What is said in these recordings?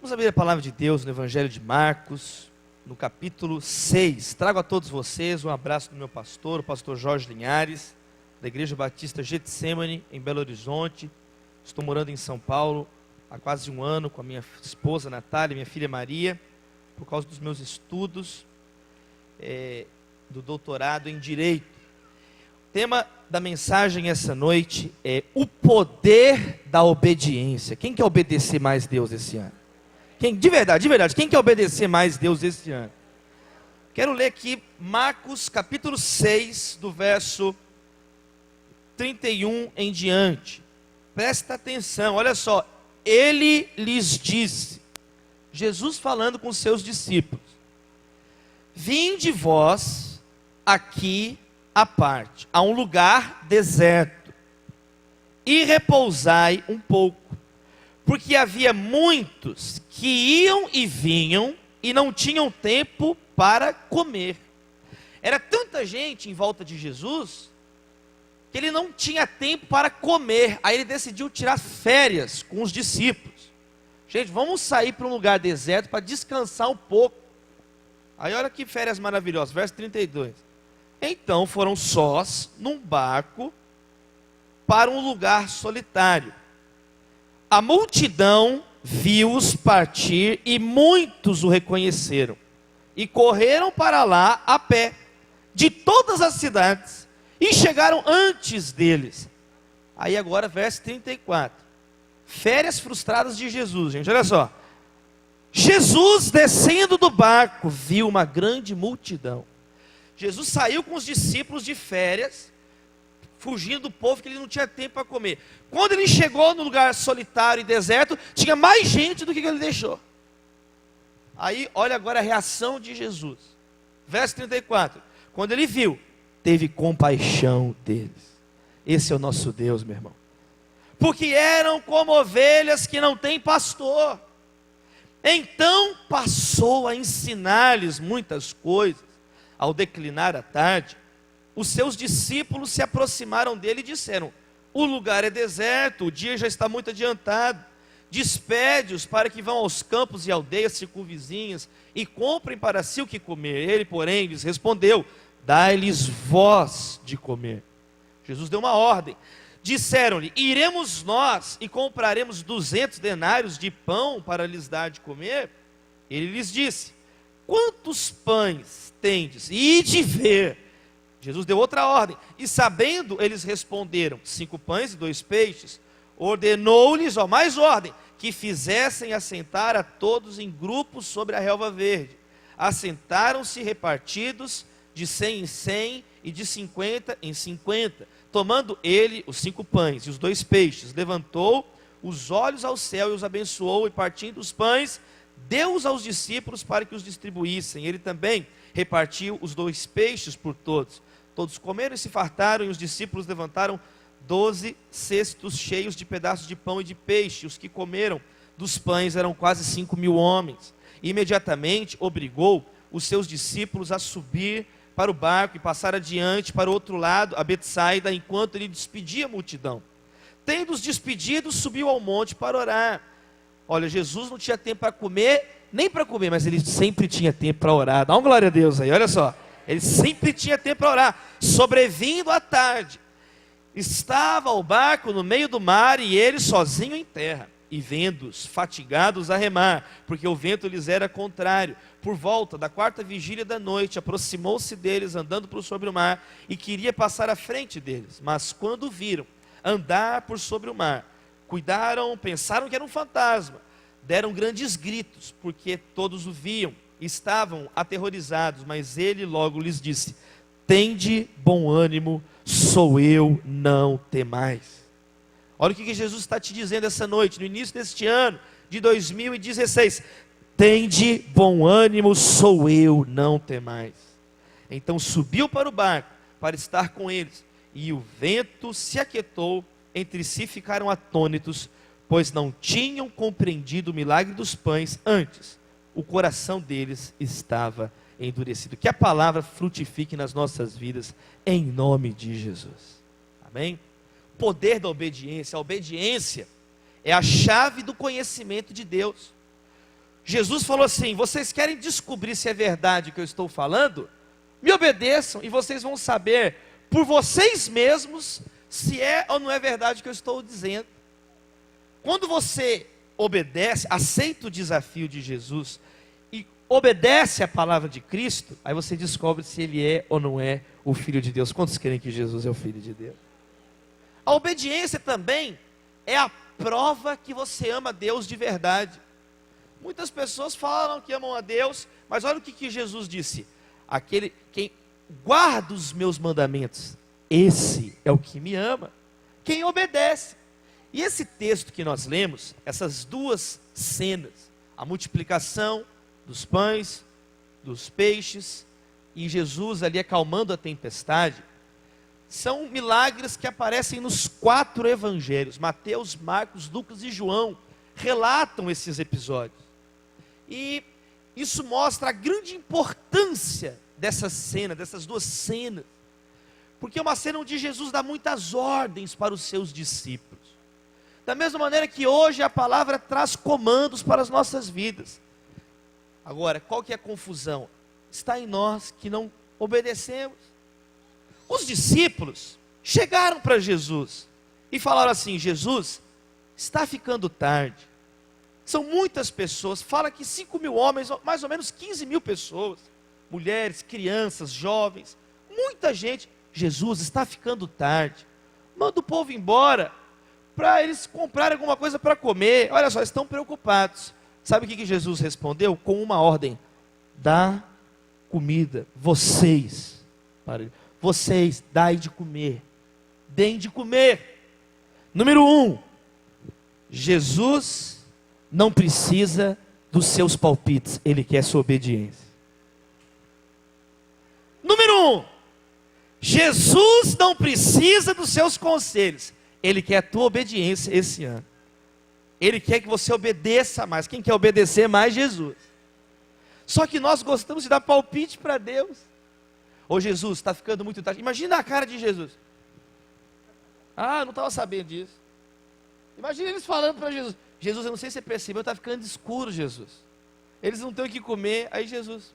Vamos abrir a palavra de Deus no Evangelho de Marcos, no capítulo 6. Trago a todos vocês um abraço do meu pastor, o pastor Jorge Linhares, da Igreja Batista Getsemane, em Belo Horizonte. Estou morando em São Paulo há quase um ano com a minha esposa Natália e minha filha Maria, por causa dos meus estudos do doutorado em Direito. O tema da mensagem essa noite é o poder da obediência. Quem quer obedecer mais Deus esse ano? De verdade, quem quer obedecer mais Deus esse ano? Quero ler aqui Marcos capítulo 6, do verso 31 em diante. Presta atenção, olha só. Ele lhes disse, Jesus falando com seus discípulos: vinde vós aqui à parte, a um lugar deserto, e repousai um pouco. Porque havia muitos que iam e vinham e não tinham tempo para comer. Era tanta gente em volta de Jesus que ele não tinha tempo para comer. Aí ele decidiu tirar férias com os discípulos. Gente, vamos sair para um lugar deserto para descansar um pouco. Aí olha que férias maravilhosas, verso 32. Então foram sós num barco para um lugar solitário. A multidão viu-os partir e muitos o reconheceram. E correram para lá a pé, de todas as cidades, e chegaram antes deles. Aí agora verso 34. Férias frustradas de Jesus, gente, olha só. Jesus, descendo do barco, viu uma grande multidão. Jesus saiu com os discípulos de férias, fugindo do povo, que ele não tinha tempo para comer. Quando ele chegou no lugar solitário e deserto, tinha mais gente do que ele deixou. Aí, olha agora a reação de Jesus. Verso 34. Quando ele viu, teve compaixão deles. Esse é o nosso Deus, meu irmão. Porque eram como ovelhas que não têm pastor. Então passou a ensinar-lhes muitas coisas. Ao declinar a tarde, os seus discípulos se aproximaram dele e disseram: o lugar é deserto, o dia já está muito adiantado. Despede-os para que vão aos campos e aldeias circunvizinhas e comprem para si o que comer. Ele, porém, lhes respondeu: dai-lhes vós de comer. Jesus deu uma ordem. Disseram-lhe: iremos nós e compraremos 200 denários de pão para lhes dar de comer? Ele lhes disse: quantos pães tendes? Ide ver. Jesus deu outra ordem, e sabendo, eles responderam: 5 pães e 2 peixes. Ordenou-lhes, mais ordem, que fizessem assentar a todos em grupos sobre a relva verde. Assentaram-se repartidos de 100 em 100 e de 50 em 50. Tomando ele os 5 pães e os 2 peixes, levantou os olhos ao céu e os abençoou, e partindo os pães, deu-os aos discípulos para que os distribuíssem. Ele também repartiu os 2 peixes por todos. Todos comeram e se fartaram, e os discípulos levantaram 12 cestos cheios de pedaços de pão e de peixe. Os que comeram dos pães eram quase 5.000 homens. Imediatamente obrigou os seus discípulos a subir para o barco e passar adiante para o outro lado, a Betsaida, enquanto ele despedia a multidão. Tendo-os despedidos, subiu ao monte para orar. Olha, Jesus não tinha tempo para comer, nem para comer, mas ele sempre tinha tempo para orar. Dá uma glória a Deus aí, olha só. Ele sempre tinha tempo para orar. Sobrevindo à tarde, estava o barco no meio do mar e ele sozinho em terra. E vendo-os fatigados a remar, porque o vento lhes era contrário, por volta da 4ª vigília da noite, aproximou-se deles andando por sobre o mar e queria passar à frente deles. Mas quando viram andar por sobre o mar, pensaram que era um fantasma. Deram grandes gritos, porque todos o viam. Estavam aterrorizados, mas ele logo lhes disse: tende bom ânimo, sou eu, não temais. Olha o que Jesus está te dizendo essa noite, no início deste ano de 2016. Tende bom ânimo, sou eu, não temais. Então subiu para o barco para estar com eles, e o vento se aquietou. Entre si ficaram atônitos, pois não tinham compreendido o milagre dos pães. Antes o coração deles estava endurecido. Que a palavra frutifique nas nossas vidas, em nome de Jesus. Amém? Poder da obediência. A obediência é a chave do conhecimento de Deus. Jesus falou assim: vocês querem descobrir se é verdade o que eu estou falando? Me obedeçam e vocês vão saber por vocês mesmos se é ou não é verdade o que eu estou dizendo. Quando você obedece, aceita o desafio de Jesus e obedece a palavra de Cristo, aí você descobre se ele é ou não é o Filho de Deus. Quantos creem que Jesus é o Filho de Deus? A obediência também é a prova que você ama Deus de verdade. Muitas pessoas falam que amam a Deus, mas olha o que Jesus disse: quem guarda os meus mandamentos, esse é o que me ama. Quem obedece. E esse texto que nós lemos, essas duas cenas, a multiplicação dos pães, dos peixes, e Jesus ali acalmando a tempestade, são milagres que aparecem nos 4 evangelhos. Mateus, Marcos, Lucas e João relatam esses episódios. E isso mostra a grande importância dessa cena, dessas duas cenas. Porque é uma cena onde Jesus dá muitas ordens para os seus discípulos. Da mesma maneira que hoje a palavra traz comandos para as nossas vidas. Agora, qual que é a confusão? Está em nós que não obedecemos. Os discípulos chegaram para Jesus e falaram assim: Jesus, está ficando tarde. São muitas pessoas, fala que 5.000 homens, mais ou menos 15.000 pessoas, mulheres, crianças, jovens, muita gente. Jesus, está ficando tarde, manda o povo embora, para eles comprarem alguma coisa para comer. Olha só, estão preocupados. Sabe o que Jesus respondeu? Com uma ordem: dá comida, vocês dai de comer, deem de comer. Número 1, Jesus não precisa dos seus palpites, ele quer sua obediência. Número 1, Jesus não precisa dos seus conselhos, ele quer a tua obediência esse ano. Ele quer que você obedeça mais. Quem quer obedecer mais? Jesus. Só que nós gostamos de dar palpite para Deus. Ô Jesus, está ficando muito tarde. Imagina a cara de Jesus. Ah, eu não estava sabendo disso. Imagina eles falando para Jesus: Jesus, eu não sei se você percebeu, está ficando escuro, Jesus. Eles não têm o que comer. Aí Jesus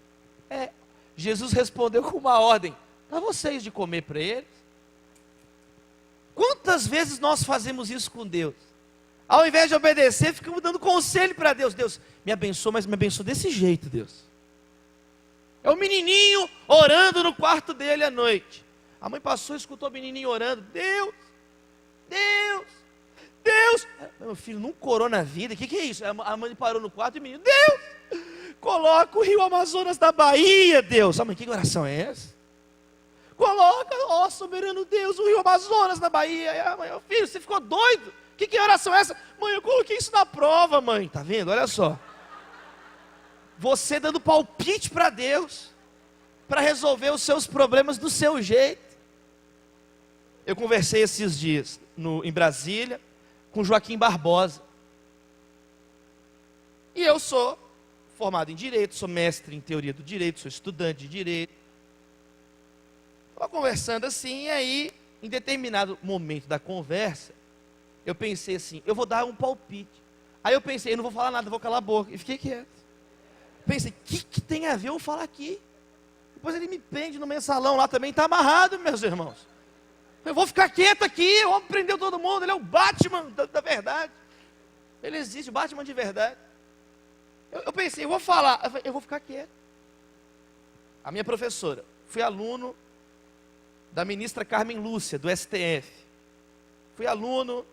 respondeu com uma ordem: dá vocês de comer para eles. Quantas vezes nós fazemos isso com Deus? Ao invés de obedecer, ficamos dando conselho para Deus. Deus, me abençoa, mas me abençoa desse jeito, Deus. É o menininho orando no quarto dele à noite. A mãe passou e escutou o menininho orando. Deus, meu filho nunca orou na vida. O que é isso? A mãe parou no quarto e o menino: Deus, coloca o rio Amazonas da Bahia, Deus. A mãe, que oração é essa? Coloca, ó soberano Deus, o rio Amazonas na Bahia. E a mãe: filho, você ficou doido? Que oração é essa? Mãe, eu coloquei isso na prova, mãe. Tá vendo? Olha só. Você dando palpite para Deus, para resolver os seus problemas do seu jeito. Eu conversei esses dias em Brasília com Joaquim Barbosa. E eu sou formado em Direito, sou mestre em Teoria do Direito, sou estudante de Direito. Estava conversando assim, e aí, em determinado momento da conversa, eu pensei assim: eu vou dar um palpite. Aí eu pensei: eu não vou falar nada, vou calar a boca. E fiquei quieto. Pensei: o que tem a ver eu falar aqui? Depois ele me prende no mensalão lá também, está amarrado, meus irmãos. Eu vou ficar quieto aqui, o homem prendeu todo mundo, ele é o Batman da verdade. Ele existe, o Batman de verdade. Eu pensei: eu vou falar, eu vou ficar quieto. A minha professora, fui aluno da ministra Carmen Lúcia, do STF. Fui aluno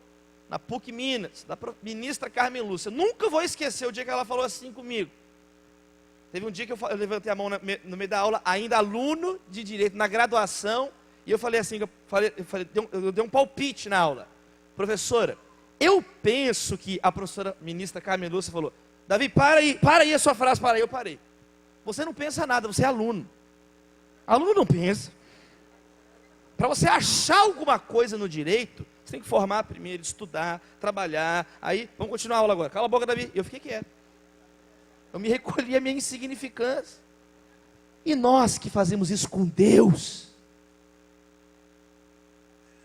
na PUC Minas, da ministra Carmen Lúcia. Nunca vou esquecer o dia que ela falou assim comigo. Teve um dia que eu levantei a mão no meio da aula, ainda aluno de Direito, na graduação, e eu falei assim, eu dei um palpite na aula. Professora, eu penso que a professora ministra Carmen Lúcia falou: Davi, para aí a sua frase, para aí. Eu parei. Você não pensa nada, você é aluno. Aluno não pensa. Para você achar alguma coisa no direito, você tem que formar primeiro, estudar, trabalhar. Aí, vamos continuar a aula agora. Cala a boca, Davi. Eu fiquei quieto. Eu me recolhi a minha insignificância. E nós que fazemos isso com Deus.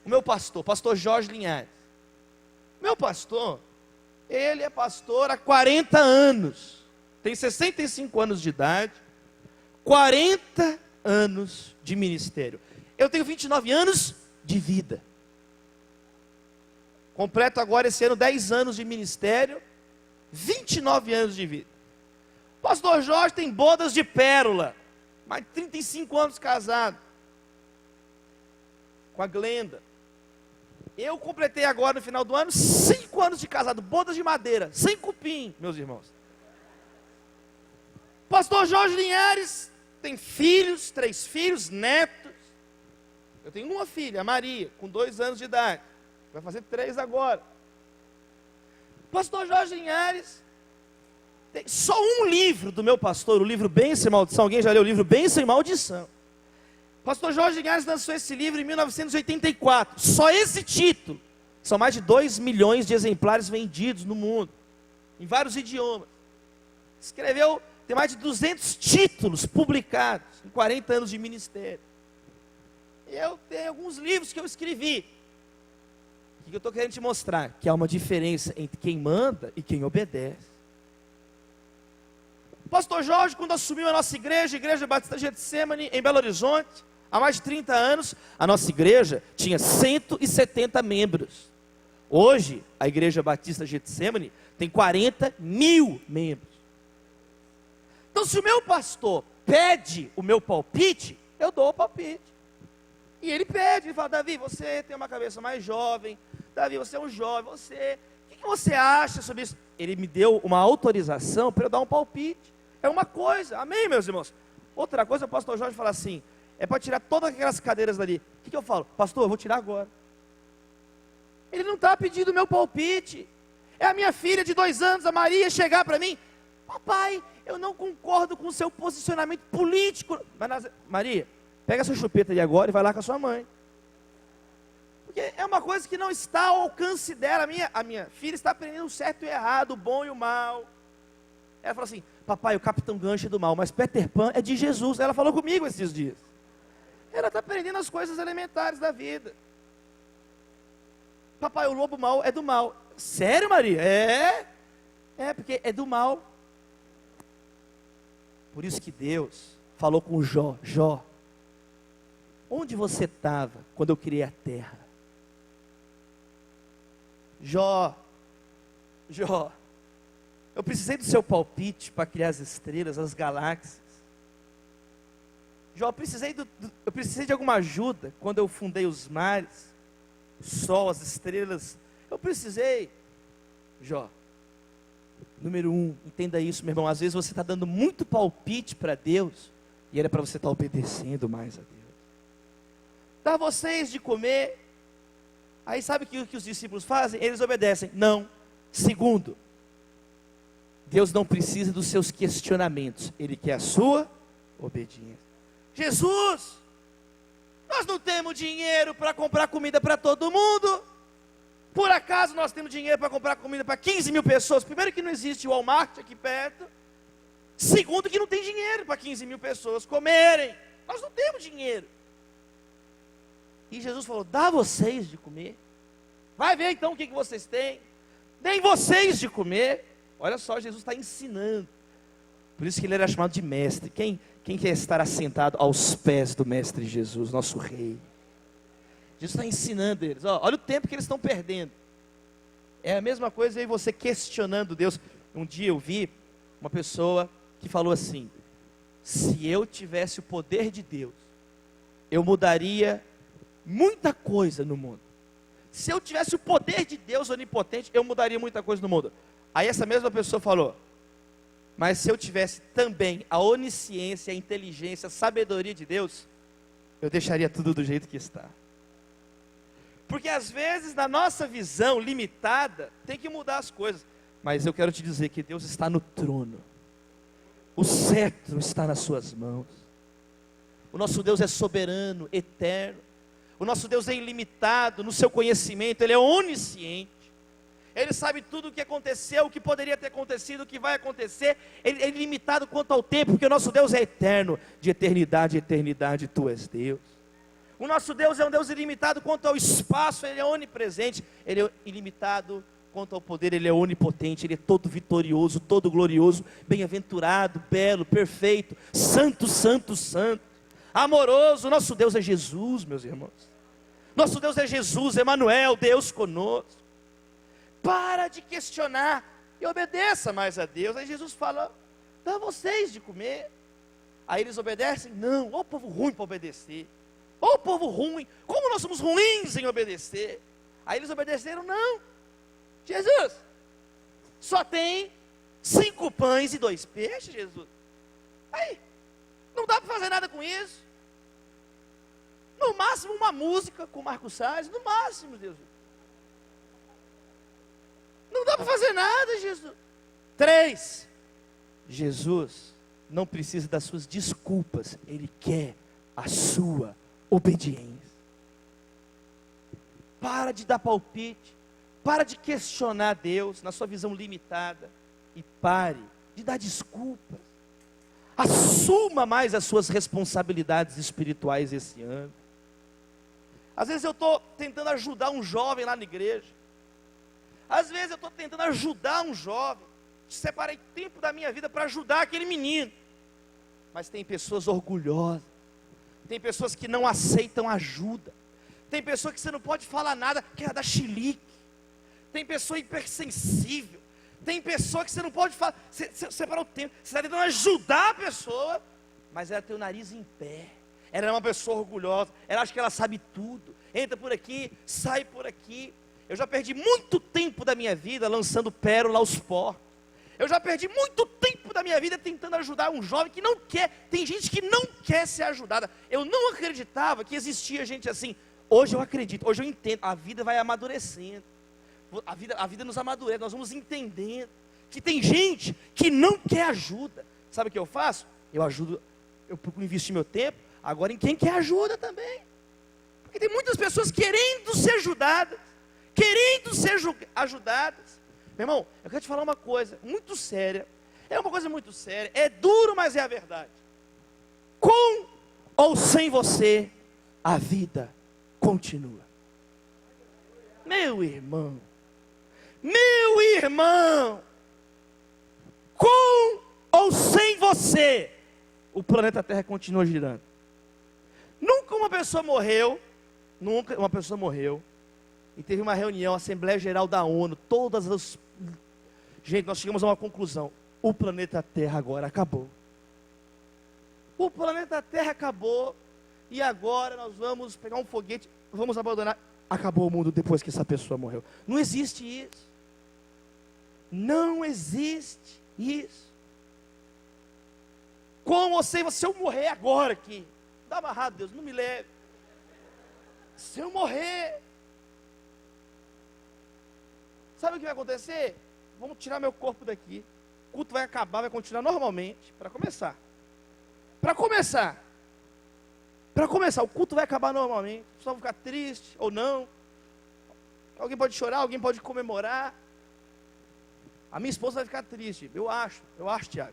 O meu pastor Jorge Linhares. Meu pastor, ele é pastor há 40 anos. tem 65 anos de idade, 40 anos de ministério. Eu tenho 29 anos de vida. Completo agora esse ano 10 anos de ministério, 29 anos de vida. O pastor Jorge tem bodas de pérola, mais de 35 anos casado, com a Glenda. Eu completei agora no final do ano 5 anos de casado, bodas de madeira, sem cupim, meus irmãos. Pastor Jorge Linhares tem filhos, 3 filhos, netos. Eu tenho uma filha, a Maria, com 2 anos de idade. Vai fazer 3 agora. Pastor Jorge Linhares tem só um livro do meu pastor, o livro Bênção e Maldição. Alguém já leu o livro Bênção e Maldição? Pastor Jorge Linhares lançou esse livro em 1984. Só esse título. São mais de 2 milhões de exemplares vendidos no mundo, em vários idiomas. Escreveu, tem mais de 200 títulos publicados em 40 anos de ministério. Eu tenho alguns livros que eu escrevi. O que eu estou querendo te mostrar? Que há uma diferença entre quem manda e quem obedece. O pastor Jorge, quando assumiu a nossa igreja, a Igreja Batista Getsemane, em Belo Horizonte, há mais de 30 anos, a nossa igreja tinha 170 membros. Hoje, a Igreja Batista Getsemane tem 40 mil membros. Então, se o meu pastor pede o meu palpite, eu dou o palpite. E ele pede, ele fala: Davi, você tem uma cabeça mais jovem, Davi, você é um jovem, o que você acha sobre isso? Ele me deu uma autorização para eu dar um palpite. É uma coisa, amém, meus irmãos? Outra coisa, o pastor Jorge fala assim: é para tirar todas aquelas cadeiras dali. O que eu falo? Pastor, eu vou tirar agora. Ele não está pedindo o meu palpite. É a minha filha de 2 anos, a Maria, chegar para mim: papai, eu não concordo com o seu posicionamento político. Maria, pega essa chupeta ali agora e vai lá com a sua mãe. Porque é uma coisa que não está ao alcance dela. A minha filha está aprendendo o certo e o errado, o bom e o mal. Ela falou assim: papai, o Capitão Gancho é do mal, mas Peter Pan é de Jesus. Ela falou comigo esses dias. Ela está aprendendo as coisas elementares da vida. Papai, o lobo mau é do mal. Sério, Maria? É porque é do mal. Por isso que Deus falou com Jó: Jó, onde você estava quando eu criei a terra? Jó, eu precisei do seu palpite para criar as estrelas, as galáxias. Jó, eu precisei de alguma ajuda quando eu fundei os mares, o sol, as estrelas. Eu precisei. Jó, número 1, entenda isso, meu irmão. Às vezes você está dando muito palpite para Deus, e era para você estar obedecendo mais a Deus. Dá vocês de comer. Aí sabe o que os discípulos fazem? Eles obedecem. Não. Segundo, Deus não precisa dos seus questionamentos, Ele quer a sua obediência. Jesus, nós não temos dinheiro para comprar comida para todo mundo. Por acaso nós temos dinheiro para comprar comida para 15 mil pessoas? Primeiro, que não existe Walmart aqui perto. Segundo, que não tem dinheiro para 15 mil pessoas comerem. Nós não temos dinheiro. E Jesus falou: dá vocês de comer. Vai ver então o que vocês têm. Deem vocês de comer. Olha só, Jesus está ensinando. Por isso que ele era chamado de mestre. Quem quer estar assentado aos pés do mestre Jesus, nosso rei? Jesus está ensinando eles. Olha o tempo que eles estão perdendo. É a mesma coisa aí você questionando Deus. Um dia eu vi uma pessoa que falou assim: se eu tivesse o poder de Deus, eu mudaria muita coisa no mundo. Se eu tivesse o poder de Deus onipotente, eu mudaria muita coisa no mundo. Aí essa mesma pessoa falou: mas se eu tivesse também a onisciência, a inteligência, a sabedoria de Deus, eu deixaria tudo do jeito que está. Porque às vezes na nossa visão limitada, tem que mudar as coisas. Mas eu quero te dizer que Deus está no trono. O cetro está nas suas mãos. O nosso Deus é soberano, eterno. O nosso Deus é ilimitado no seu conhecimento, Ele é onisciente. Ele sabe tudo o que aconteceu, o que poderia ter acontecido, o que vai acontecer. Ele é ilimitado quanto ao tempo, porque o nosso Deus é eterno. De eternidade em eternidade, Tu és Deus. O nosso Deus é um Deus ilimitado quanto ao espaço, Ele é onipresente. Ele é ilimitado quanto ao poder, Ele é onipotente, Ele é todo vitorioso, todo glorioso, bem-aventurado, belo, perfeito, santo, santo, santo, amoroso. Nosso Deus é Jesus, meus irmãos. Nosso Deus é Jesus, Emanuel, Deus conosco. Para de questionar e obedeça mais a Deus. Aí Jesus fala: dá vocês de comer. Aí eles obedecem? Não. Ô povo ruim para obedecer. Ô povo ruim, como nós somos ruins em obedecer. Aí eles obedeceram? Não. Jesus, só tem 5 pães e 2 peixes, Jesus. Aí, não dá para fazer nada com isso. No máximo uma música com Marcos Salles, no máximo, Jesus. Não dá para fazer nada, Jesus. 3, Jesus não precisa das suas desculpas, Ele quer a sua obediência. Para de dar palpite, para de questionar Deus na sua visão limitada e pare de dar desculpas. Assuma mais as suas responsabilidades espirituais esse ano. Às vezes eu estou tentando ajudar um jovem lá na igreja. Às vezes eu estou tentando ajudar um jovem. Separei tempo da minha vida para ajudar aquele menino. Mas tem pessoas orgulhosas. Tem pessoas que não aceitam ajuda. Tem pessoa que você não pode falar nada, quer dar chilique. Tem pessoa hipersensível. Tem pessoa que você não pode falar. Você separou o tempo. Você está tentando ajudar a pessoa, mas ela tem o nariz em pé. Ela é uma pessoa orgulhosa. Ela acha que ela sabe tudo. Entra por aqui, sai por aqui. Eu já perdi muito tempo da minha vida lançando pérola aos porcos. Eu já perdi muito tempo da minha vida tentando ajudar um jovem que não quer. Tem gente que não quer ser ajudada. Eu não acreditava que existia gente assim. Hoje eu acredito, hoje eu entendo. A vida vai amadurecendo. A vida nos amadurece, nós vamos entendendo que tem gente que não quer ajuda. Sabe o que eu faço? Eu ajudo, eu procuro investir meu tempo agora em quem quer ajuda também. Porque tem muitas pessoas querendo ser ajudadas, Meu irmão, eu quero te falar uma coisa muito séria. É uma coisa muito séria, é duro, mas é a verdade. Com ou sem você, a vida continua. Meu irmão, com ou sem você, o planeta Terra continua girando. Nunca uma pessoa morreu e teve uma reunião, Assembleia Geral da ONU, gente, nós chegamos a uma conclusão: o planeta Terra agora acabou. O planeta Terra acabou, e agora nós vamos pegar um foguete, vamos abandonar. Acabou o mundo depois que essa pessoa morreu. Não existe isso. Não existe isso. Com ou sem você, se eu morrer agora aqui, dá amarrado, Deus, não me leve. Se eu morrer, sabe o que vai acontecer? Vamos tirar meu corpo daqui. O culto vai acabar, vai continuar normalmente. Para começar, o culto vai acabar normalmente. Os pessoal vão ficar triste ou não. Alguém pode chorar, alguém pode comemorar. A minha esposa vai ficar triste, eu acho, Tiago.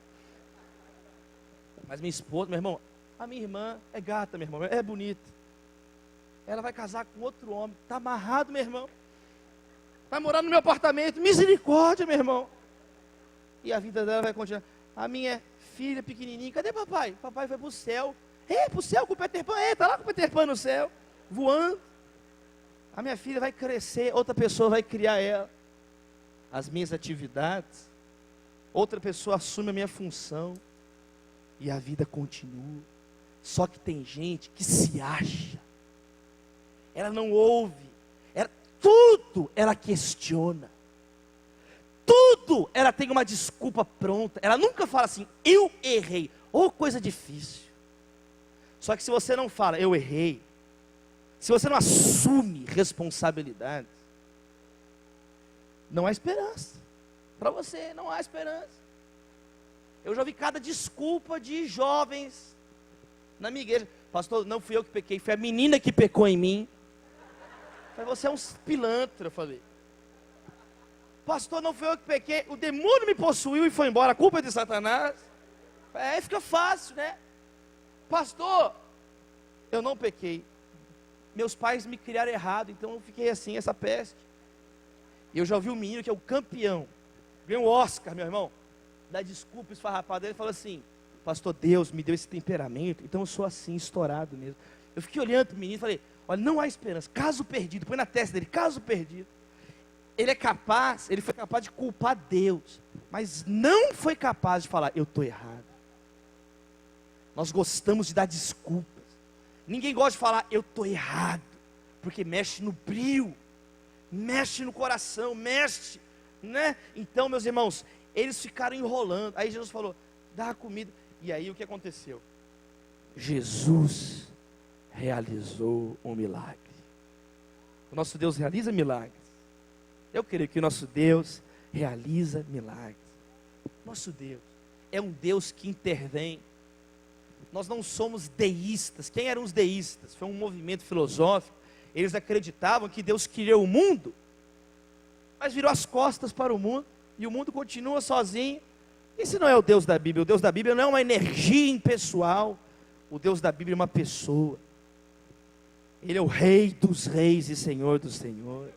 Mas minha esposa, meu irmão, a minha irmã é gata, meu irmão, é bonita. Ela vai casar com outro homem, está amarrado, meu irmão. Vai morar no meu apartamento, misericórdia, meu irmão. E a vida dela vai continuar. A minha filha pequenininha, cadê papai? Papai foi para o céu. Para o céu com o Peter Pan, está lá com o Peter Pan no céu, voando. A minha filha vai crescer, outra pessoa vai criar ela. As minhas atividades, outra pessoa assume a minha função, e a vida continua. Só que tem gente que se acha, ela não ouve, tudo ela questiona, tudo ela tem uma desculpa pronta, ela nunca fala assim, eu errei, ou coisa difícil. Só que se você não fala, eu errei, se você não assume responsabilidades, não há esperança. Para você não há esperança. Eu já ouvi cada desculpa de jovens na minha igreja. Pastor, não fui eu que pequei, foi a menina que pecou em mim. Eu falei, você é um pilantra, eu falei. Pastor, não fui eu que pequei, o demônio me possuiu e foi embora, a culpa é de Satanás. Aí fica fácil, né? Pastor, eu não pequei. Meus pais me criaram errado, então eu fiquei assim, essa peste. E eu já ouvi um menino que é o campeão, ganhou o Oscar, meu irmão, dá desculpa esfarrapada. Ele falou assim: pastor, Deus me deu esse temperamento, então eu sou assim, estourado mesmo. Eu fiquei olhando para o menino e falei: olha, não há esperança, caso perdido. Põe na testa dele, caso perdido. Ele foi capaz de culpar Deus, mas não foi capaz de falar: eu estou errado. Nós gostamos de dar desculpas. Ninguém gosta de falar: eu estou errado, porque mexe no brio, mexe no coração, mexe, né? Então, meus irmãos, eles ficaram enrolando. Aí Jesus falou: dá a comida. E aí o que aconteceu? Jesus realizou um milagre. O nosso Deus realiza milagres. Eu creio que o nosso Deus realiza milagres. Nosso Deus é um Deus que intervém. Nós não somos deístas. Quem eram os deístas? Foi um movimento filosófico. Eles acreditavam que Deus criou o mundo, mas virou as costas para o mundo, e o mundo continua sozinho. Esse não é o Deus da Bíblia. O Deus da Bíblia não é uma energia impessoal. O Deus da Bíblia é uma pessoa. Ele é o Rei dos reis e Senhor dos senhores.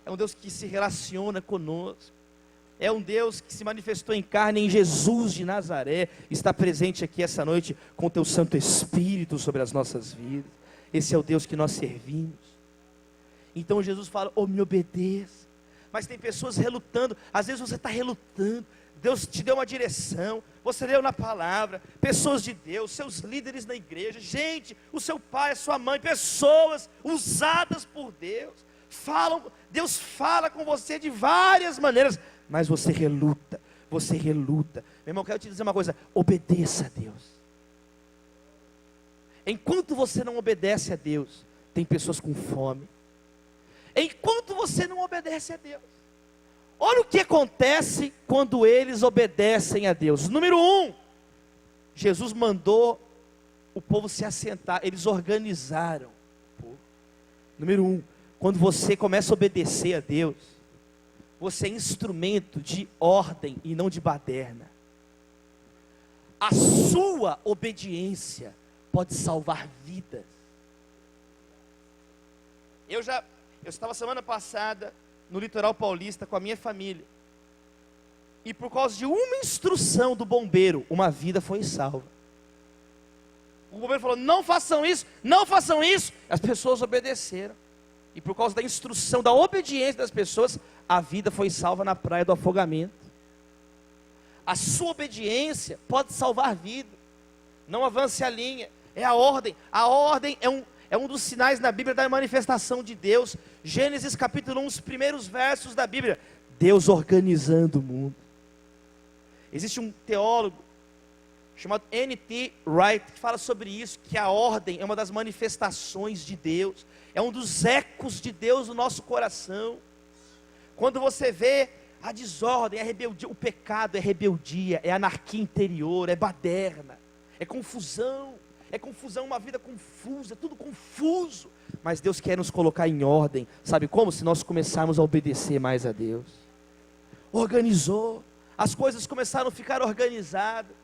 É um Deus que se relaciona conosco. É um Deus que se manifestou em carne em Jesus de Nazaré. Está presente aqui essa noite com o teu Santo Espírito sobre as nossas vidas. Esse é o Deus que nós servimos. Então Jesus fala: oh, me obedeça. Mas tem pessoas relutando. Às vezes você está relutando. Deus te deu uma direção, você leu na palavra, pessoas de Deus, seus líderes na igreja, gente, o seu pai, a sua mãe, pessoas usadas por Deus, Deus fala com você de várias maneiras, mas você reluta. Meu irmão, quero te dizer uma coisa: obedeça a Deus. Enquanto você não obedece a Deus, tem pessoas com fome. Enquanto você não obedece a Deus, olha o que acontece quando eles obedecem a Deus. Número 1, Jesus mandou o povo se assentar, eles organizaram o povo. Número 1, quando você começa a obedecer a Deus, você é instrumento de ordem e não de baderna. A sua obediência pode salvar vidas. Eu estava semana passada no litoral paulista com a minha família, e por causa de uma instrução do bombeiro, uma vida foi salva. O bombeiro falou: não façam isso, não façam isso. As pessoas obedeceram, e por causa da instrução, da obediência das pessoas, a vida foi salva na praia do afogamento. A sua obediência pode salvar vida. Não avance a linha, é a ordem. A ordem é um dos sinais na Bíblia da manifestação de Deus. Gênesis capítulo 1, os primeiros versos da Bíblia. Deus organizando o mundo. Existe um teólogo chamado N.T. Wright que fala sobre isso, que a ordem é uma das manifestações de Deus. É um dos ecos de Deus no nosso coração. Quando você vê a desordem, a rebeldia, o pecado é rebeldia, é anarquia interior, é baderna, é confusão, uma vida confusa, tudo confuso. Mas Deus quer nos colocar em ordem. Sabe como? Se nós começarmos a obedecer mais a Deus. Organizou, as coisas começaram a ficar organizadas.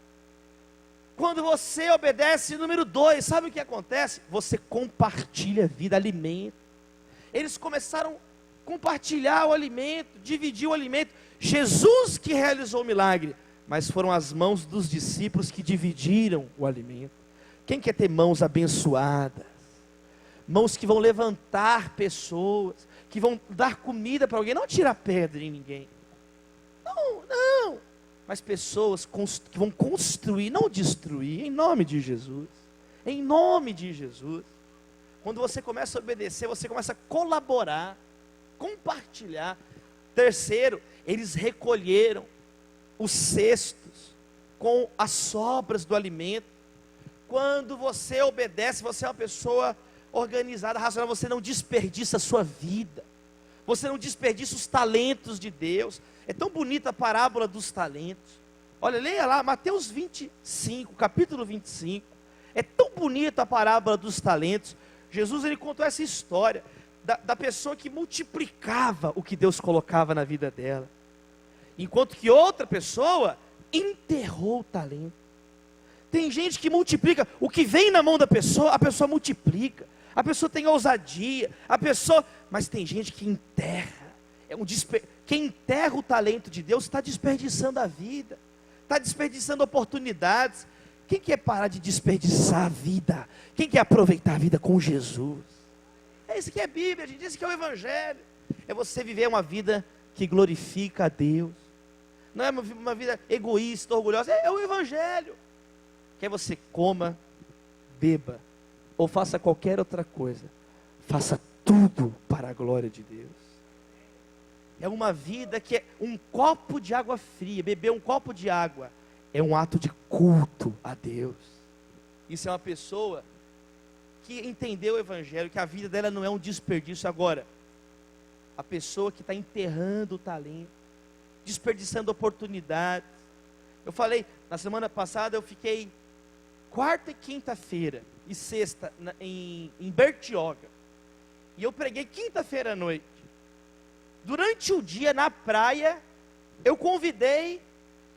Quando você obedece, número 2, sabe o que acontece? Você compartilha a vida, alimento. Eles começaram a compartilhar o alimento, dividir o alimento. Jesus que realizou o milagre, mas foram as mãos dos discípulos que dividiram o alimento. Quem quer ter mãos abençoadas? Mãos que vão levantar pessoas, que vão dar comida para alguém, não tirar pedra em ninguém. Não. Mas pessoas que vão construir, não destruir, em nome de Jesus. Em nome de Jesus. Quando você começa a obedecer, você começa a colaborar, compartilhar. Terceiro, eles recolheram os cestos com as sobras do alimento. Quando você obedece, você é uma pessoa organizada, racional, você não desperdiça a sua vida. Você não desperdiça os talentos de Deus. É tão bonita a parábola dos talentos. Olha, leia lá, Mateus 25, capítulo 25. É tão bonita a parábola dos talentos. Jesus, ele contou essa história da pessoa que multiplicava o que Deus colocava na vida dela, enquanto que outra pessoa enterrou o talento. Tem gente que multiplica, o que vem na mão da pessoa, a pessoa multiplica. A pessoa tem ousadia, mas tem gente que enterra. Quem enterra o talento de Deus está desperdiçando a vida, está desperdiçando oportunidades. Quem quer parar de desperdiçar a vida? Quem quer aproveitar a vida com Jesus? É isso que é a Bíblia, a gente diz que é o Evangelho. É você viver uma vida que glorifica a Deus. Não é uma vida egoísta, orgulhosa, é o Evangelho. Quer você coma, beba, ou faça qualquer outra coisa, faça tudo para a glória de Deus. É uma vida que é um copo de água fria. Beber um copo de água é um ato de culto a Deus. Isso é uma pessoa que entendeu o Evangelho, que a vida dela não é um desperdício. Agora, a pessoa que está enterrando o talento, desperdiçando oportunidades. Eu falei, na semana passada eu fiquei quarta e quinta-feira e sexta em Bertioga. E eu preguei quinta-feira à noite. Durante o dia na praia, eu convidei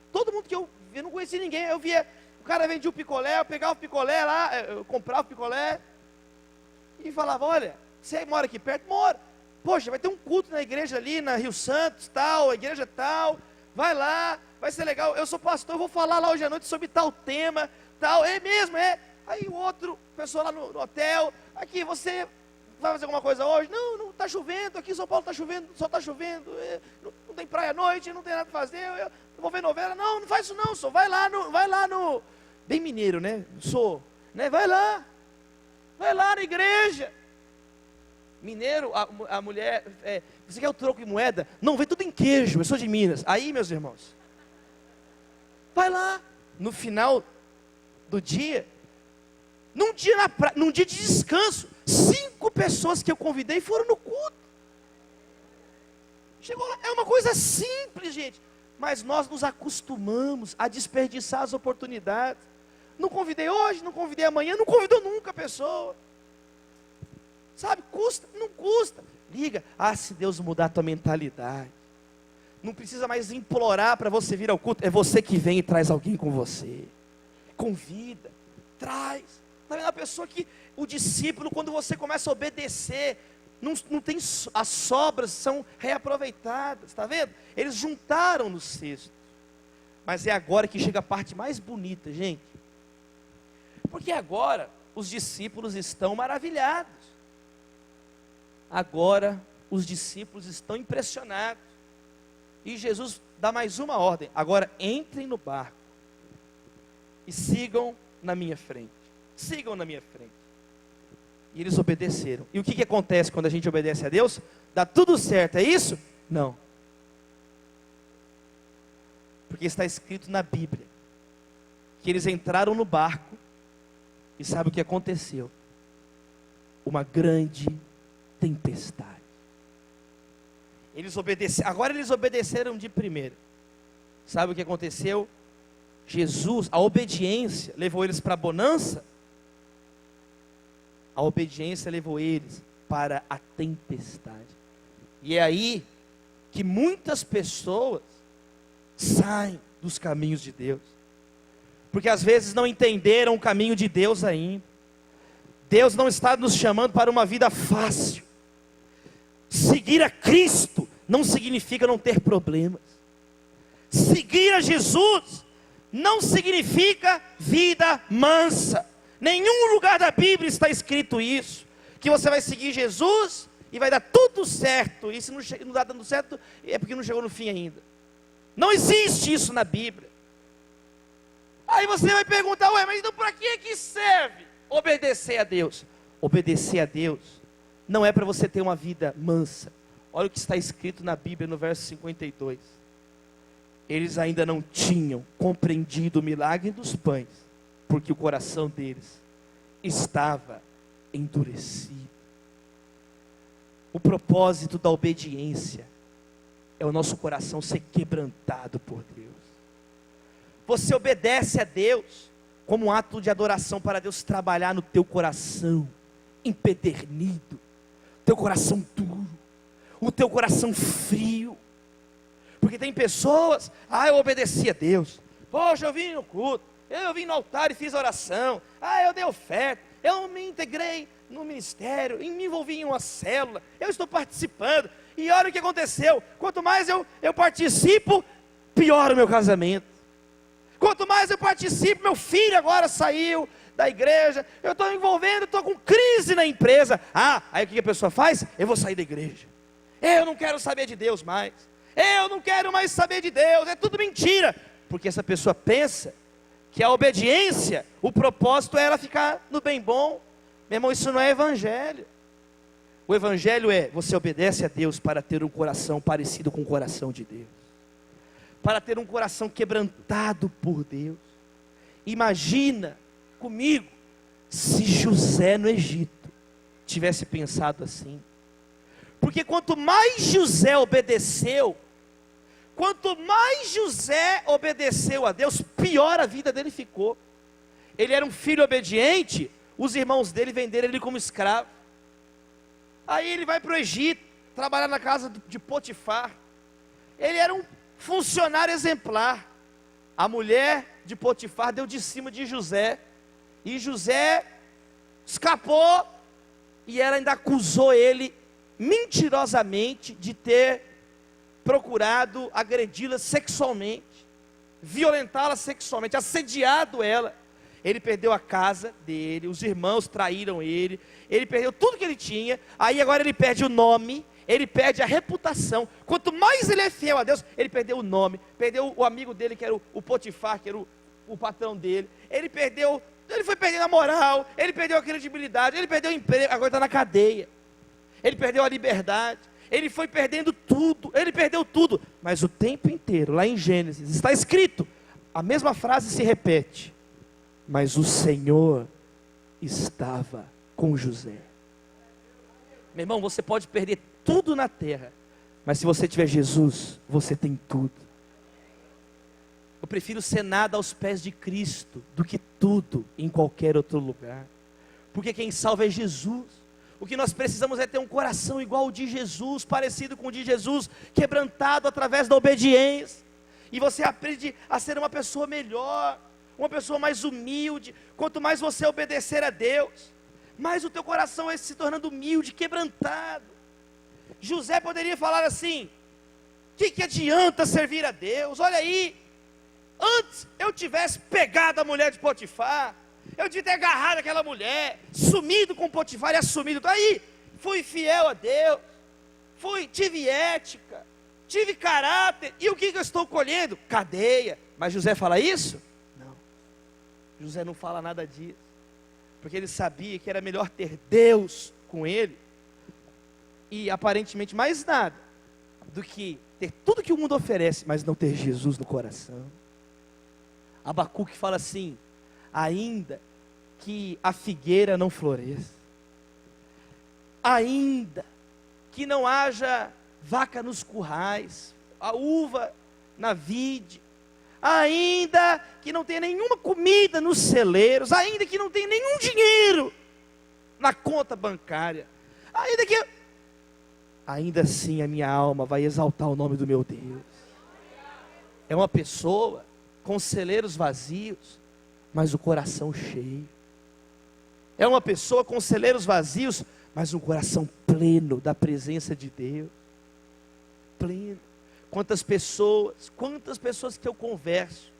todo mundo que eu não conhecia ninguém. Eu via, o cara vendia o picolé, eu pegava o picolé lá, eu comprava o picolé e falava: olha, você mora aqui perto? Mora. Poxa, vai ter um culto na igreja ali, na Rio Santos, tal, a igreja tal. Vai lá, vai ser legal. Eu sou pastor, eu vou falar lá hoje à noite sobre tal tema, tal. É mesmo, é. Aí o outro, pessoa lá no hotel, aqui, você vai fazer alguma coisa hoje? Não está chovendo, aqui em São Paulo está chovendo, só está chovendo, não tem praia à noite, não tem nada para fazer, eu vou ver novela. Não faz isso não, só vai lá no, bem mineiro, né, né, vai lá na igreja. Mineiro, a mulher, você quer o troco de moeda? Não, vem tudo em queijo, eu sou de Minas. Aí, meus irmãos, vai lá, no final do dia, num dia de descanso, 5 pessoas que eu convidei foram no culto. Chegou lá, é uma coisa simples, gente, mas nós nos acostumamos a desperdiçar as oportunidades. Não convidei hoje, não convidei amanhã, não convidou nunca a pessoa. Sabe, custa? Não custa. Liga, se Deus mudar a tua mentalidade, não precisa mais implorar para você vir ao culto, é você que vem e traz alguém com você. Convida, traz. Está vendo a pessoa que, o discípulo, quando você começa a obedecer, não tem, as sobras são reaproveitadas, está vendo? Eles juntaram no cesto. Mas é agora que chega a parte mais bonita, gente. Porque agora os discípulos estão maravilhados. Agora os discípulos estão impressionados. E Jesus dá mais uma ordem: agora entrem no barco e sigam na minha frente. Sigam na minha frente. E eles obedeceram. E o que acontece quando a gente obedece a Deus? Dá tudo certo, é isso? Não. Porque está escrito na Bíblia que eles entraram no barco e sabe o que aconteceu? Uma grande tempestade. Agora eles obedeceram de primeira. Sabe o que aconteceu? Jesus, a obediência levou eles para a bonança. A obediência levou eles para a tempestade. E é aí que muitas pessoas saem dos caminhos de Deus, porque às vezes não entenderam o caminho de Deus ainda. Deus não está nos chamando para uma vida fácil. Seguir a Cristo não significa não ter problemas. Seguir a Jesus não significa vida mansa. Nenhum lugar da Bíblia está escrito isso, que você vai seguir Jesus e vai dar tudo certo, e se não está dando certo, é porque não chegou no fim ainda. Não existe isso na Bíblia. Aí você vai perguntar: ué, mas então para que serve obedecer a Deus? Obedecer a Deus não é para você ter uma vida mansa. Olha o que está escrito na Bíblia no verso 52. Eles ainda não tinham compreendido o milagre dos pães, porque o coração deles estava endurecido. O propósito da obediência é o nosso coração ser quebrantado por Deus. Você obedece a Deus como um ato de adoração para Deus trabalhar no teu coração empedernido, teu coração duro, o teu coração frio. Porque tem pessoas: eu obedeci a Deus, poxa, eu vim no culto, eu vim no altar e fiz oração, eu dei oferta, eu me integrei no ministério, me envolvi em uma célula, eu estou participando, E olha o que aconteceu. Quanto mais eu participo, piora o meu casamento. Quanto mais eu participo, meu filho agora saiu da igreja, eu estou envolvendo, estou com crise na empresa. Aí o que a pessoa faz? Eu vou sair da igreja. Eu não quero saber de Deus mais. Eu não quero mais saber de Deus. É tudo mentira. Porque essa pessoa pensa que a obediência, o propósito é ela ficar no bem bom. Meu irmão, isso não é evangelho. O evangelho é, você obedece a Deus para ter um coração parecido com o coração de Deus. Para ter um coração quebrantado por Deus. Imagina comigo, se José no Egito tivesse pensado assim. Porque quanto mais José obedeceu a Deus, pior a vida dele ficou. Ele era um filho obediente, os irmãos dele venderam ele como escravo. Aí ele vai para o Egito, trabalhar na casa de Potifar. Ele era um funcionário exemplar. A mulher de Potifar deu de cima de José. E José escapou. E ela ainda acusou ele mentirosamente de ter procurado agredi-la sexualmente, violentá-la sexualmente, assediado ela. Ele perdeu a casa dele, os irmãos traíram ele perdeu tudo que ele tinha. Aí agora ele perde o nome, ele perde a reputação. Quanto mais ele é fiel a Deus, ele perdeu o nome, perdeu o amigo dele que era o Potifar, que era o patrão dele. Ele foi perdendo a moral, ele perdeu a credibilidade, ele perdeu o emprego, agora está na cadeia. Ele perdeu a liberdade, ele foi perdendo tudo, ele perdeu tudo. Mas o tempo inteiro, lá em Gênesis, está escrito, a mesma frase se repete: mas o Senhor estava com José. Meu irmão, você pode perder tudo na terra, mas se você tiver Jesus, você tem tudo. Eu prefiro ser nada aos pés de Cristo do que tudo em qualquer outro lugar. Porque quem salva é Jesus. O que nós precisamos é ter um coração igual ao de Jesus, parecido com o de Jesus, quebrantado através da obediência. E você aprende a ser uma pessoa melhor, uma pessoa mais humilde. Quanto mais você obedecer a Deus, mais o teu coração vai se tornando humilde, quebrantado. José poderia falar assim: que adianta servir a Deus? Olha aí, antes eu tivesse pegado a mulher de Potifar, eu devia ter agarrado aquela mulher, sumido com Potifar e assumido. Aí, fui fiel a Deus, tive ética, tive caráter, e o que eu estou colhendo? Cadeia. Mas José fala isso? Não, José não fala nada disso, porque ele sabia que era melhor ter Deus com ele, e aparentemente mais nada, do que ter tudo que o mundo oferece, mas não ter Jesus no coração. Abacuque fala assim: ainda que a figueira não floresça, ainda que não haja vaca nos currais, a uva na vide, ainda que não tenha nenhuma comida nos celeiros, ainda que não tenha nenhum dinheiro na conta bancária, ainda assim a minha alma vai exaltar o nome do meu Deus. É uma pessoa com celeiros vazios, mas o coração cheio. É uma pessoa com celeiros vazios, mas um coração pleno da presença de Deus. Pleno. Quantas pessoas que eu converso,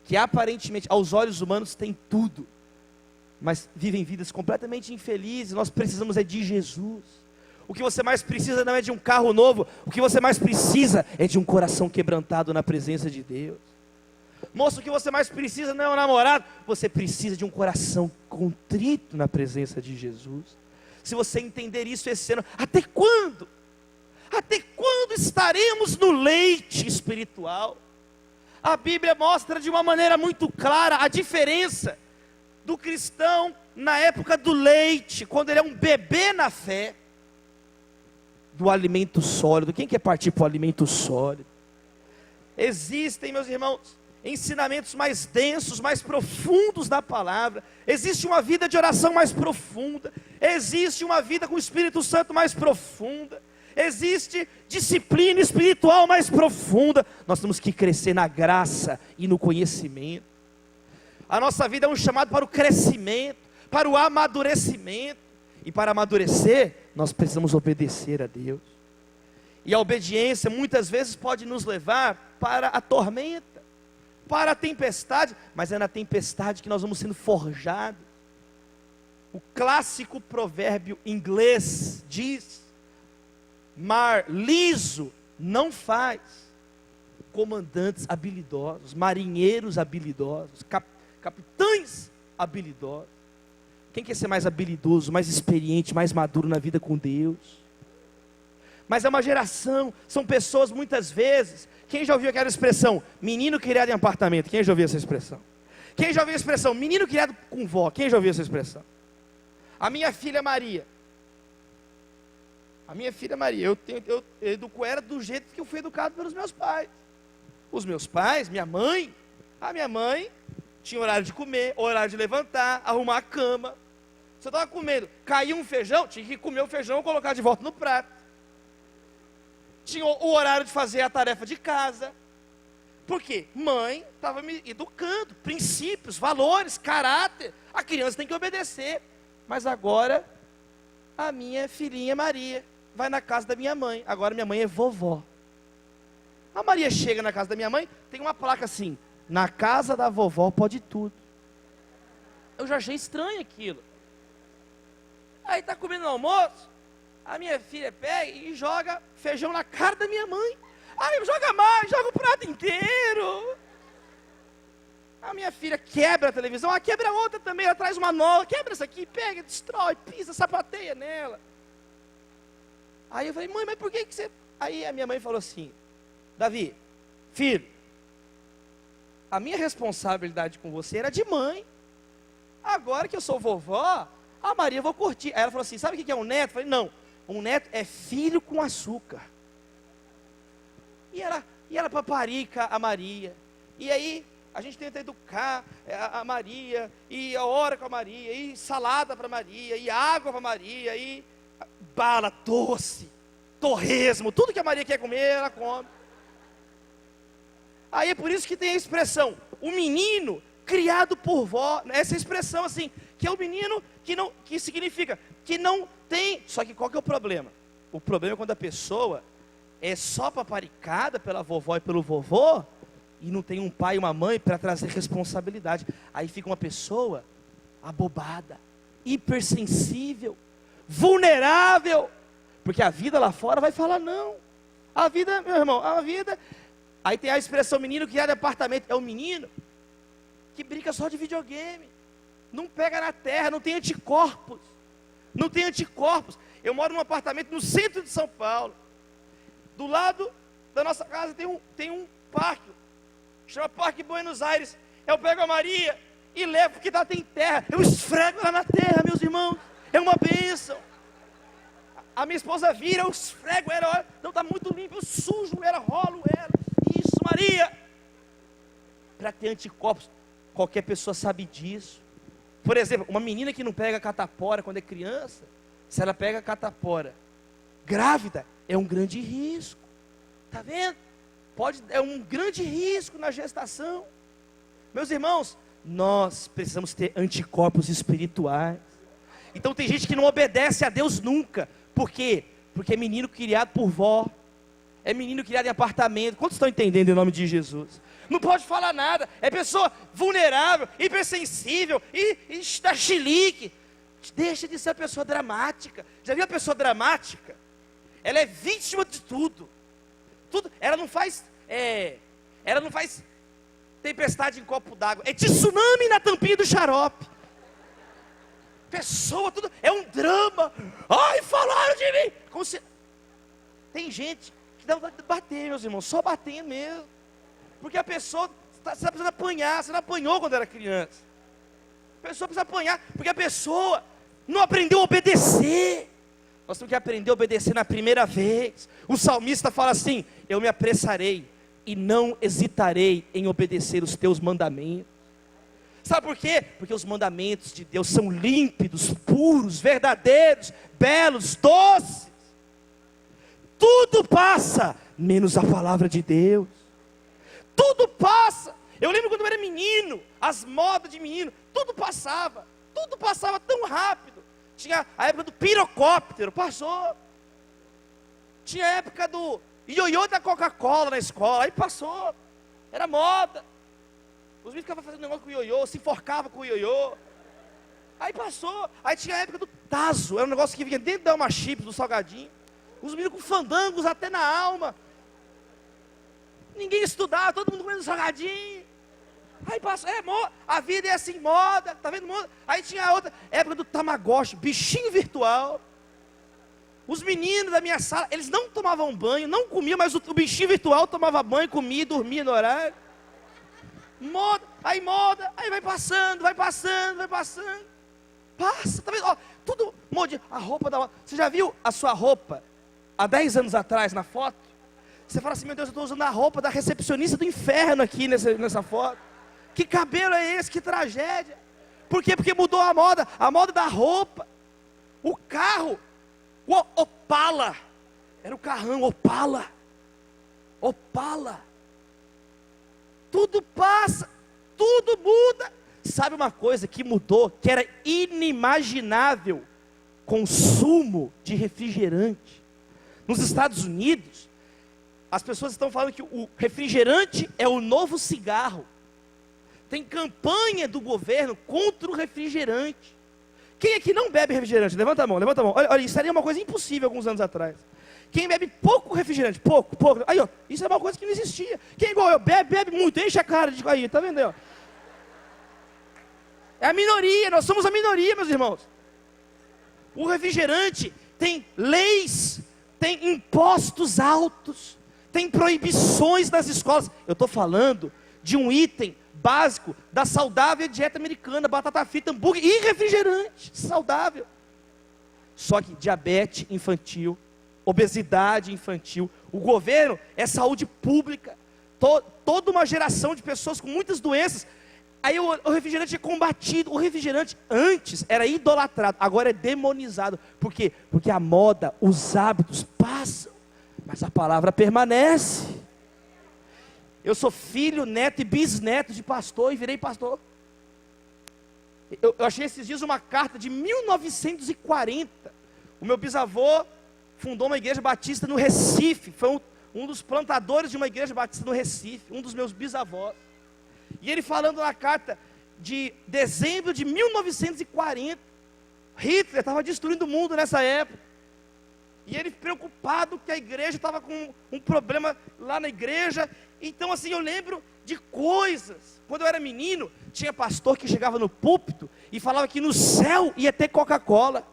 que aparentemente aos olhos humanos têm tudo, mas vivem vidas completamente infelizes. Nós precisamos é de Jesus. O que você mais precisa não é de um carro novo, o que você mais precisa é de um coração quebrantado na presença de Deus. Moço, o que você mais precisa não é um namorado, você precisa de um coração contrito na presença de Jesus. Se você entender isso esse ano, até quando? Até quando estaremos no leite espiritual? A Bíblia mostra de uma maneira muito clara a diferença do cristão na época do leite, quando ele é um bebê na fé, do alimento sólido. Quem quer partir para o alimento sólido? Existem, meus irmãos, ensinamentos mais densos, mais profundos da palavra. Existe uma vida de oração mais profunda, existe uma vida com o Espírito Santo mais profunda, existe disciplina espiritual mais profunda. Nós temos que crescer na graça e no conhecimento. A nossa vida é um chamado para o crescimento, para o amadurecimento. E para amadurecer, nós precisamos obedecer a Deus. E a obediência muitas vezes pode nos levar para a tormenta, para a tempestade, mas é na tempestade que nós vamos sendo forjados. O clássico provérbio inglês diz: mar liso não faz comandantes habilidosos, marinheiros habilidosos, capitães habilidosos. Quem quer ser mais habilidoso, mais experiente, mais maduro na vida com Deus? Mas é uma geração, são pessoas muitas vezes. Quem já ouviu aquela expressão, menino criado em apartamento? Quem já ouviu essa expressão? Quem já ouviu a expressão, menino criado com vó? Quem já ouviu essa expressão? A minha filha Maria, eu educo ela do jeito que eu fui educado pelos meus pais. Os meus pais, a minha mãe tinha horário de comer, horário de levantar, arrumar a cama. Se eu estava comendo, caiu um feijão, tinha que comer o feijão e colocar de volta no prato. Tinha o horário de fazer a tarefa de casa. Por quê? Mãe estava me educando, princípios, valores, caráter. A criança tem que obedecer. Mas agora, a minha filhinha Maria vai na casa da minha mãe. Agora minha mãe é vovó. A Maria chega na casa da minha mãe, tem uma placa assim: na casa da vovó pode tudo. Eu já achei estranho aquilo. Aí está comendo no almoço, a minha filha pega e joga feijão na cara da minha mãe. Aí joga mais, joga o prato inteiro. A minha filha quebra a televisão, ela quebra outra também, ela traz uma nova, quebra essa aqui, pega, destrói, pisa, sapateia nela. Aí eu falei: mãe, mas por que você... Aí a minha mãe falou assim: Davi, filho, a minha responsabilidade com você era de mãe. Agora que eu sou vovó, a Maria eu vou curtir. Aí ela falou assim: sabe o que é um neto? Eu falei: não, um neto é filho com açúcar. E ela paparica a Maria. E aí a gente tenta educar a Maria, e a hora com a Maria, e salada para Maria, e água para Maria, e bala, doce, torresmo, tudo que a Maria quer comer, ela come. Aí é por isso que tem a expressão, o menino criado por vó, essa expressão assim, que é o menino que significa que não tem. Só que qual que é o problema? O problema é quando a pessoa é só paparicada pela vovó e pelo vovô, e não tem um pai e uma mãe para trazer responsabilidade. Aí fica uma pessoa abobada, hipersensível, vulnerável, porque a vida lá fora vai falar não. A vida, meu irmão, a vida... Aí tem a expressão menino criado em apartamento. É o menino que brinca só de videogame, não pega na terra, não tem anticorpos. Não tem anticorpos. Eu moro num apartamento no centro de São Paulo. Do lado da nossa casa tem um parque, chama Parque Buenos Aires. Eu pego a Maria e levo, porque lá tem terra. Eu esfrego ela na terra, meus irmãos. É uma bênção. A minha esposa vira, eu esfrego ela, olha, não está muito limpo, eu sujo ela, rolo ela. Isso, Maria. Para ter anticorpos, qualquer pessoa sabe disso. Por exemplo, uma menina que não pega catapora quando é criança, se ela pega catapora grávida, é um grande risco. Está vendo? É um grande risco na gestação. Meus irmãos, nós precisamos ter anticorpos espirituais. Então tem gente que não obedece a Deus nunca. Por quê? Porque é menino criado por vó. É menino criado em apartamento. Quantos estão entendendo em nome de Jesus? Não pode falar nada. É pessoa vulnerável, hipersensível, e está chilique. Deixa de ser uma pessoa dramática. Já viu a pessoa dramática? Ela é vítima de tudo. Ela não faz tempestade em copo d'água. É tsunami na tampinha do xarope. Pessoa, tudo é um drama. Ai, falaram de mim. Tem gente que dá vontade de bater, meus irmãos, só batendo mesmo. Porque a pessoa está precisando apanhar. Você não apanhou quando era criança. A pessoa precisa apanhar, porque a pessoa não aprendeu a obedecer. Nós temos que aprender a obedecer na primeira vez. O salmista fala assim: eu me apressarei e não hesitarei em obedecer os teus mandamentos. Sabe por quê? Porque os mandamentos de Deus são límpidos, puros, verdadeiros, belos, doces. Tudo passa, menos a palavra de Deus. Tudo passa. Eu lembro quando eu era menino, as modas de menino, tudo passava tão rápido. Tinha a época do pirocóptero, passou. Tinha a época do ioiô da Coca-Cola na escola, aí passou, era moda. Os meninos ficavam fazendo negócio com o ioiô, se enforcavam com o ioiô. Aí passou, aí tinha a época do tazo, era um negócio que vinha dentro da Alma Chips, do salgadinho. Os meninos com fandangos até na alma. Ninguém estudava, todo mundo comendo salgadinho. Aí passou, a vida é assim, moda, tá vendo moda? Aí tinha a outra época do Tamagotchi, bichinho virtual. Os meninos da minha sala, eles não tomavam banho, não comiam, mas o bichinho virtual tomava banho, comia, dormia no horário. Moda, aí vai passando, vai passando, vai passando. Passa, tá vendo? Ó, tudo modinha. A roupa da moda. Você já viu a sua roupa há 10 anos atrás na foto? Você fala assim, meu Deus, eu estou usando a roupa da recepcionista do inferno aqui nessa foto. Que cabelo é esse? Que tragédia. Por quê? Porque mudou a moda da roupa. O carro, o Opala. Era o carrão, Opala. Opala. Tudo passa, tudo muda. Sabe uma coisa que mudou, que era inimaginável? Consumo de refrigerante. Nos Estados Unidos, as pessoas estão falando que o refrigerante é o novo cigarro. Tem campanha do governo contra o refrigerante. Quem aqui não bebe refrigerante? Levanta a mão, levanta a mão. Olha, isso seria uma coisa impossível alguns anos atrás. Quem bebe pouco refrigerante, pouco. Aí, ó, isso é uma coisa que não existia. Quem igual eu, bebe muito, enche a cara de aí, tá vendo aí, ó? É a minoria, nós somos a minoria, meus irmãos. O refrigerante tem leis, tem impostos altos, tem proibições nas escolas. Eu estou falando de um item básico da saudável dieta americana, batata frita, hambúrguer e refrigerante saudável. Só que diabetes infantil, obesidade infantil, o governo é saúde pública, toda uma geração de pessoas com muitas doenças. Aí o refrigerante é combatido. O refrigerante antes era idolatrado, agora é demonizado. Por quê? Porque a moda, os hábitos passam, mas a palavra permanece. Eu sou filho, neto e bisneto de pastor e virei pastor. Eu achei esses dias uma carta de 1940. O meu bisavô fundou uma igreja batista no Recife. Foi um dos plantadores de uma igreja batista no Recife, um dos meus bisavós. E ele falando na carta de dezembro de 1940, Hitler estava destruindo o mundo nessa época. E ele preocupado que a igreja estava com um problema lá na igreja. Então assim, eu lembro de coisas. Quando eu era menino, tinha pastor que chegava no púlpito e falava que no céu ia ter Coca-Cola.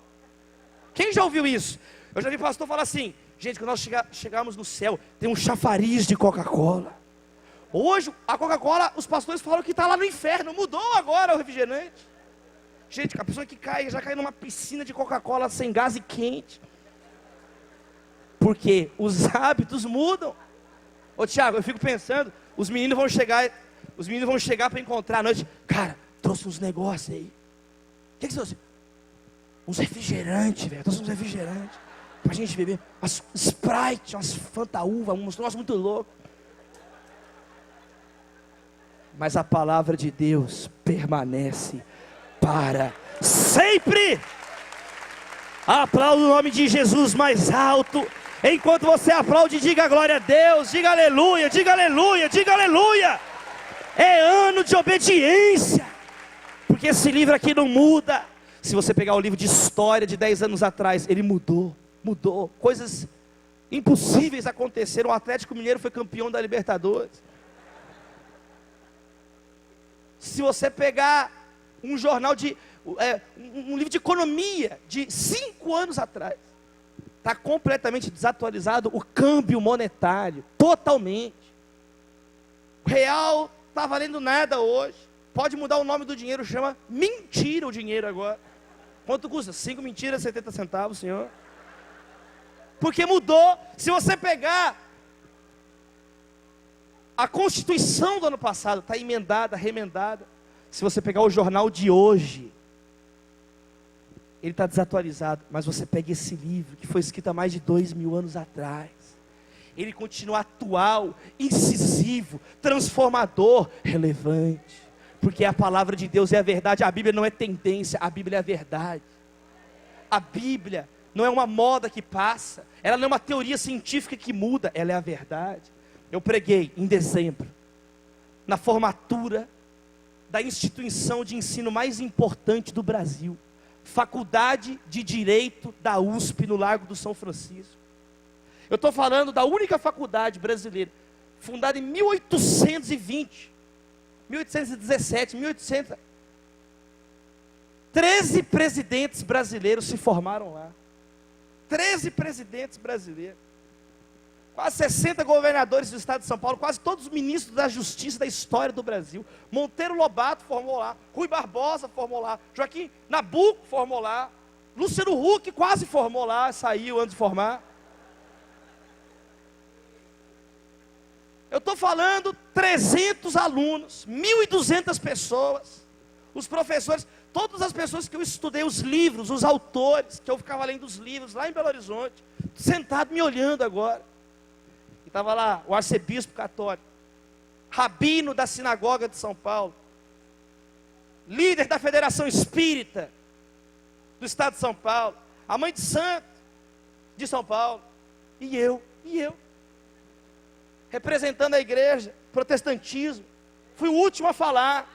Quem já ouviu isso? Eu já vi pastor falar assim, gente, quando nós chegarmos no céu, tem um chafariz de Coca-Cola. Hoje, a Coca-Cola, os pastores falam que está lá no inferno, mudou agora o refrigerante. Gente, a pessoa que já cai numa piscina de Coca-Cola sem gás e quente. Porque os hábitos mudam. Ô Tiago, eu fico pensando, os meninos vão chegar para encontrar à noite. Cara, trouxe uns negócios aí. O que você trouxe? Uns refrigerantes, velho. Trouxe uns refrigerantes pra gente beber. Umas Sprite, umas Fanta-uva, uns negócios muito loucos. Mas a palavra de Deus permanece para sempre. Aplauda o nome de Jesus mais alto. Enquanto você aplaude, diga glória a Deus, diga aleluia, diga aleluia, diga aleluia. É ano de obediência, porque esse livro aqui não muda. Se você pegar o livro de história de 10 anos atrás, ele mudou. Coisas impossíveis aconteceram. O Atlético Mineiro foi campeão da Libertadores. Se você pegar um jornal um livro de economia de 5 anos atrás, está completamente desatualizado o câmbio monetário, totalmente. O real está valendo nada hoje. Pode mudar o nome do dinheiro, chama mentira o dinheiro agora. Quanto custa? 5 mentiras, 70 centavos, senhor. Porque mudou. Se você pegar a Constituição do ano passado, está emendada, remendada. Se você pegar o jornal de hoje, ele está desatualizado. Mas você pega esse livro, que foi escrito há mais de 2000 anos atrás. Ele continua atual, incisivo, transformador, relevante. Porque a palavra de Deus é a verdade. A Bíblia não é tendência, a Bíblia é a verdade. A Bíblia não é uma moda que passa, ela não é uma teoria científica que muda, ela é a verdade. Eu preguei em dezembro, na formatura da instituição de ensino mais importante do Brasil, Faculdade de Direito da USP, no Largo do São Francisco. Eu estou falando da única faculdade brasileira, fundada em 1820, 1817, 1800. 13 presidentes brasileiros se formaram lá. 13 presidentes brasileiros. Quase 60 governadores do estado de São Paulo, quase todos os ministros da justiça da história do Brasil. Monteiro Lobato formou lá, Rui Barbosa formou lá, Joaquim Nabuco formou lá, Luciano Huck quase formou lá, saiu antes de formar. Eu estou falando 300 alunos, 1.200 pessoas, os professores, todas as pessoas que eu estudei, os livros, os autores, que eu ficava lendo os livros lá em Belo Horizonte, sentado me olhando agora. E estava lá o arcebispo católico, rabino da sinagoga de São Paulo, líder da Federação Espírita do estado de São Paulo, a mãe de santo de São Paulo, e eu, representando a igreja, protestantismo, fui o último a falar,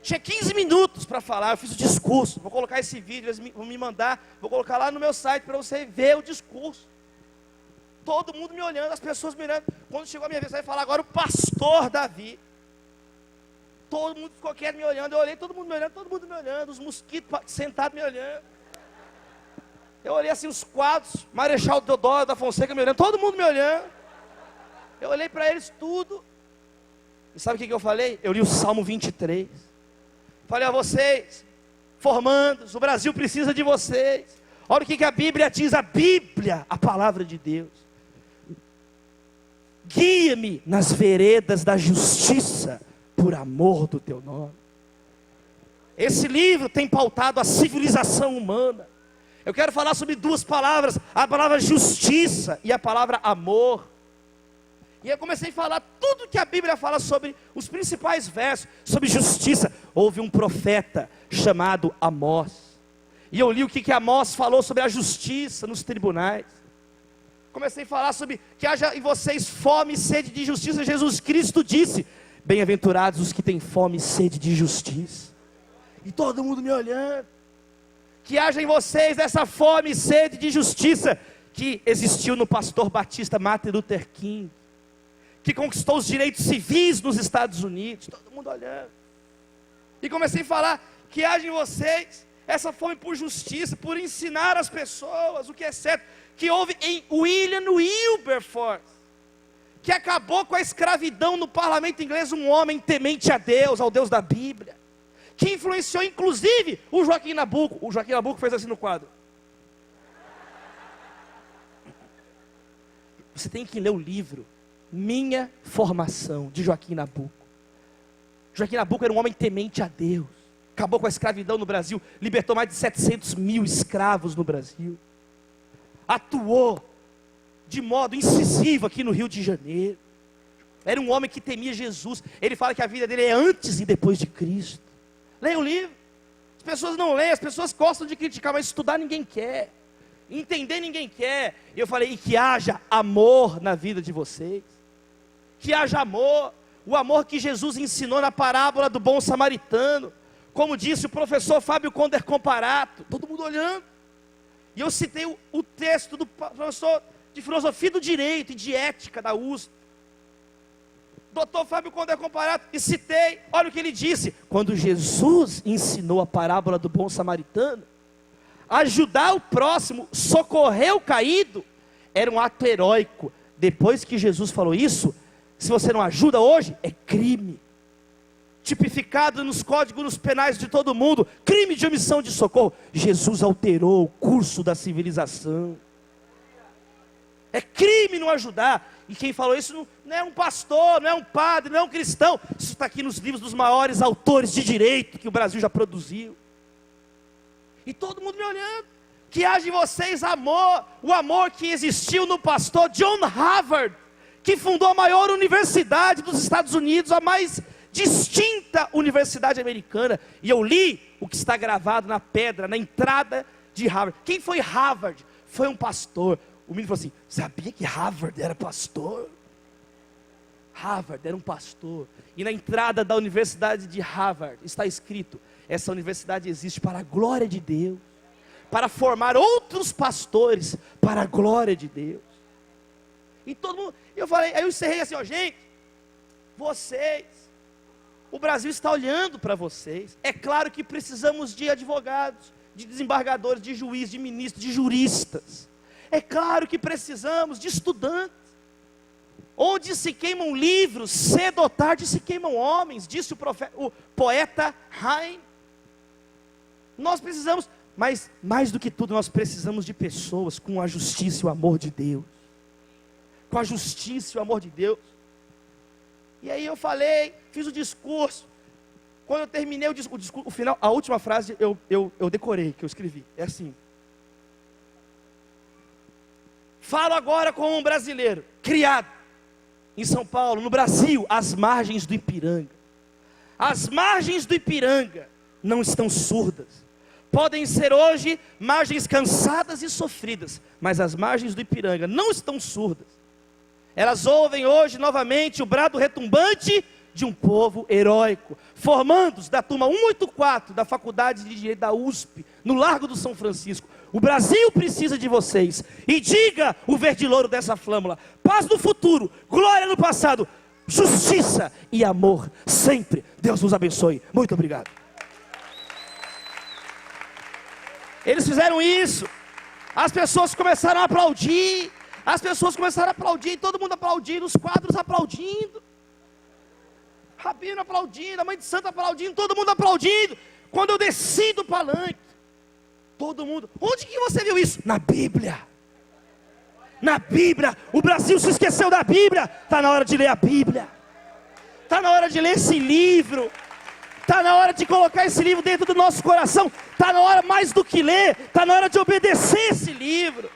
tinha 15 minutos para falar, eu fiz o discurso, vou colocar esse vídeo, eles vão me mandar, vou colocar lá no meu site para você ver o discurso, todo mundo me olhando, as pessoas me olhando, quando chegou a minha vez, eu ia falar agora o pastor Davi, todo mundo ficou quieto me olhando, eu olhei, todo mundo me olhando, os mosquitos sentados me olhando, eu olhei assim os quadros, Marechal Deodoro da Fonseca me olhando, todo mundo me olhando, eu olhei para eles tudo, e sabe o que eu falei? Eu li o Salmo 23, falei a vocês, formandos, o Brasil precisa de vocês, olha o que a Bíblia diz, a Bíblia, a palavra de Deus, guia-me nas veredas da justiça, por amor do teu nome. Esse livro tem pautado a civilização humana, eu quero falar sobre duas palavras, a palavra justiça e a palavra amor. E eu comecei a falar tudo que a Bíblia fala sobre os principais versos, sobre justiça. Houve um profeta chamado Amós. E eu li o que Amós falou sobre a justiça nos tribunais. Comecei a falar sobre que haja em vocês fome e sede de justiça. Jesus Cristo disse, bem-aventurados os que têm fome e sede de justiça. E todo mundo me olhando. Que haja em vocês essa fome e sede de justiça que existiu no pastor batista Martin Luther King, que conquistou os direitos civis nos Estados Unidos, todo mundo olhando, e comecei a falar, que haja em vocês, essa fome por justiça, por ensinar as pessoas o que é certo, que houve em William Wilberforce, que acabou com a escravidão no parlamento inglês, um homem temente a Deus, ao Deus da Bíblia, que influenciou inclusive o Joaquim Nabuco fez assim no quadro, você tem que ler o livro, Minha Formação, de Joaquim Nabuco. Joaquim Nabuco era um homem temente a Deus, acabou com a escravidão no Brasil, libertou mais de 700 mil escravos no Brasil, atuou de modo incisivo aqui no Rio de Janeiro, era um homem que temia Jesus, ele fala que a vida dele é antes e depois de Cristo. Leia o livro, as pessoas não leem, as pessoas gostam de criticar, mas estudar ninguém quer, entender ninguém quer, e eu falei, e que haja amor na vida de vocês, que haja amor, o amor que Jesus ensinou na parábola do bom samaritano, como disse o professor Fábio Conder Comparato, todo mundo olhando, e eu citei o texto do professor de filosofia do direito e de ética da USP, doutor Fábio Conder Comparato, e citei, olha o que ele disse, quando Jesus ensinou a parábola do bom samaritano, ajudar o próximo, socorrer o caído, era um ato heróico. Depois que Jesus falou isso, se você não ajuda hoje, é crime, tipificado nos códigos penais de todo mundo, crime de omissão de socorro. Jesus alterou o curso da civilização, é crime não ajudar, e quem falou isso não é um pastor, não é um padre, não é um cristão, isso está aqui nos livros dos maiores autores de direito que o Brasil já produziu, e todo mundo me olhando, que haja em vocês amor, o amor que existiu no pastor John Harvard, que fundou a maior universidade dos Estados Unidos, a mais distinta universidade americana, e eu li o que está gravado na pedra, na entrada de Harvard. Quem foi Harvard? foi um pastor. O menino falou assim: sabia que Harvard era pastor? Harvard era um pastor. E na entrada da Universidade de Harvard está escrito: essa universidade existe para a glória de Deus, para formar outros pastores para a glória de Deus. E todo mundo, eu falei, aí eu encerrei assim, ó, gente, vocês, o Brasil está olhando para vocês. É claro que precisamos de advogados, de desembargadores, de juízes, de ministros, de juristas. É claro que precisamos de estudantes. Onde se queimam livros, cedo ou tarde se queimam homens, disse o poeta Heine. Nós precisamos, mas mais do que tudo, nós precisamos de pessoas com a justiça e o amor de Deus. Com a justiça e o amor de Deus. E aí eu falei, fiz o discurso. Quando eu terminei o discurso, o final, a última frase eu decorei, que eu escrevi. É assim: falo agora como um brasileiro, criado em São Paulo, no Brasil, às margens do Ipiranga. As margens do Ipiranga não estão surdas. Podem ser hoje margens cansadas e sofridas, mas as margens do Ipiranga não estão surdas. Elas ouvem hoje novamente o brado retumbante de um povo heróico, formandos da turma 184 da Faculdade de Direito da USP, no Largo do São Francisco. O Brasil precisa de vocês. E diga o verde louro dessa flâmula: paz no futuro, glória no passado, justiça e amor sempre. Deus nos abençoe. Muito obrigado. Eles fizeram isso. As pessoas começaram a aplaudir. As pessoas começaram a aplaudir. Todo mundo aplaudindo. Os quadros aplaudindo. Rabino aplaudindo. A mãe de santo aplaudindo. Todo mundo aplaudindo. Quando eu desci do palanque, todo mundo: onde que você viu isso? Na Bíblia. Na Bíblia. O Brasil se esqueceu da Bíblia. Está na hora de ler a Bíblia. Está na hora de ler esse livro. Está na hora de colocar esse livro dentro do nosso coração. Está na hora, mais do que ler, está na hora de obedecer esse livro.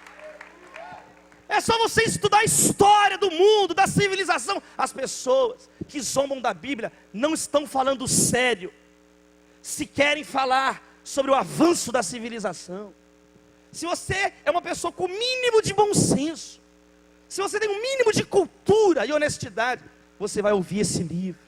É só você estudar a história do mundo, da civilização. As pessoas que zombam da Bíblia não estão falando sério. Se querem falar sobre o avanço da civilização, se você é uma pessoa com o mínimo de bom senso, se você tem um mínimo de cultura e honestidade, você vai ouvir esse livro.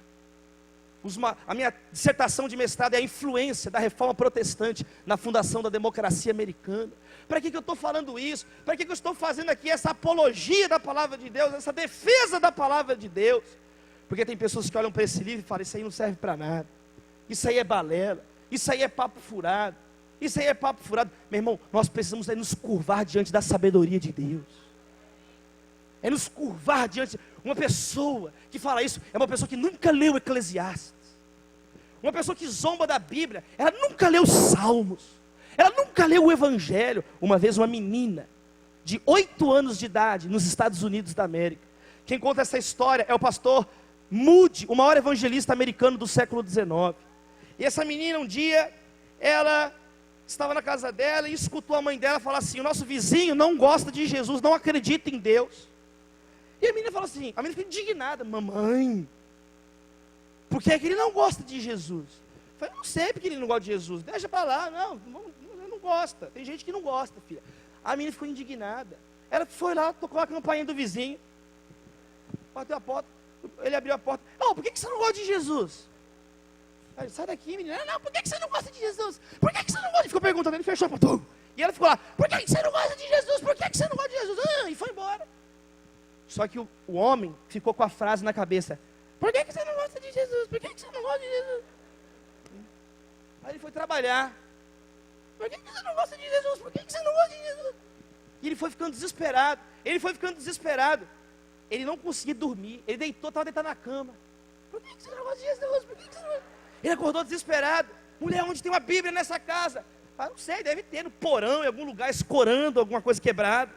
A minha dissertação de mestrado é a influência da reforma protestante na fundação da democracia americana. Para que eu estou falando isso? Para que eu estou fazendo aqui essa apologia da palavra de Deus, essa defesa da palavra de Deus? Porque tem pessoas que olham para esse livro e falam: isso aí não serve para nada, isso aí é balela, isso aí é papo furado, isso aí é papo furado. Meu irmão, nós precisamos nos curvar diante da sabedoria de Deus. É nos curvar diante. Uma pessoa que fala isso é uma pessoa que nunca leu Eclesiastes. Uma pessoa que zomba da Bíblia, ela nunca leu os Salmos, ela nunca leu o Evangelho. Uma vez uma menina de 8 anos de idade, nos Estados Unidos da América, quem conta essa história é o pastor Moody, o maior evangelista americano do século XIX. E essa menina um dia, ela estava na casa dela e escutou a mãe dela falar assim: o nosso vizinho não gosta de Jesus, não acredita em Deus. E a menina falou assim, a menina ficou indignada: mamãe, por que é que ele não gosta de Jesus? Eu falei: não sei porque ele não gosta de Jesus, deixa para lá. Não gosta, tem gente que não gosta, filha. A menina ficou indignada. Ela foi lá, tocou a campainha do vizinho, bateu a porta, ele abriu a porta: oh, por que você não gosta de Jesus? Aí, sai daqui, menina. Não, por que você não gosta de Jesus? Por que você não gosta? Ele ficou perguntando, ele fechou a porta. E ela ficou lá: por que você não gosta de Jesus? Por que você não gosta de Jesus? E foi embora. Só que o homem ficou com a frase na cabeça: por que você não gosta de Jesus? Por que você não gosta de Jesus? Aí ele foi trabalhar: por que você não gosta de Jesus? Por que você não gosta de Jesus? E ele foi ficando desesperado. Ele não conseguia dormir. Ele deitou, estava deitado na cama. Por que você não gosta de Jesus? Por que você não gosta? Ele acordou desesperado: mulher, onde tem uma Bíblia nessa casa? Ah, não sei, deve ter no porão, em algum lugar, escorando alguma coisa quebrada.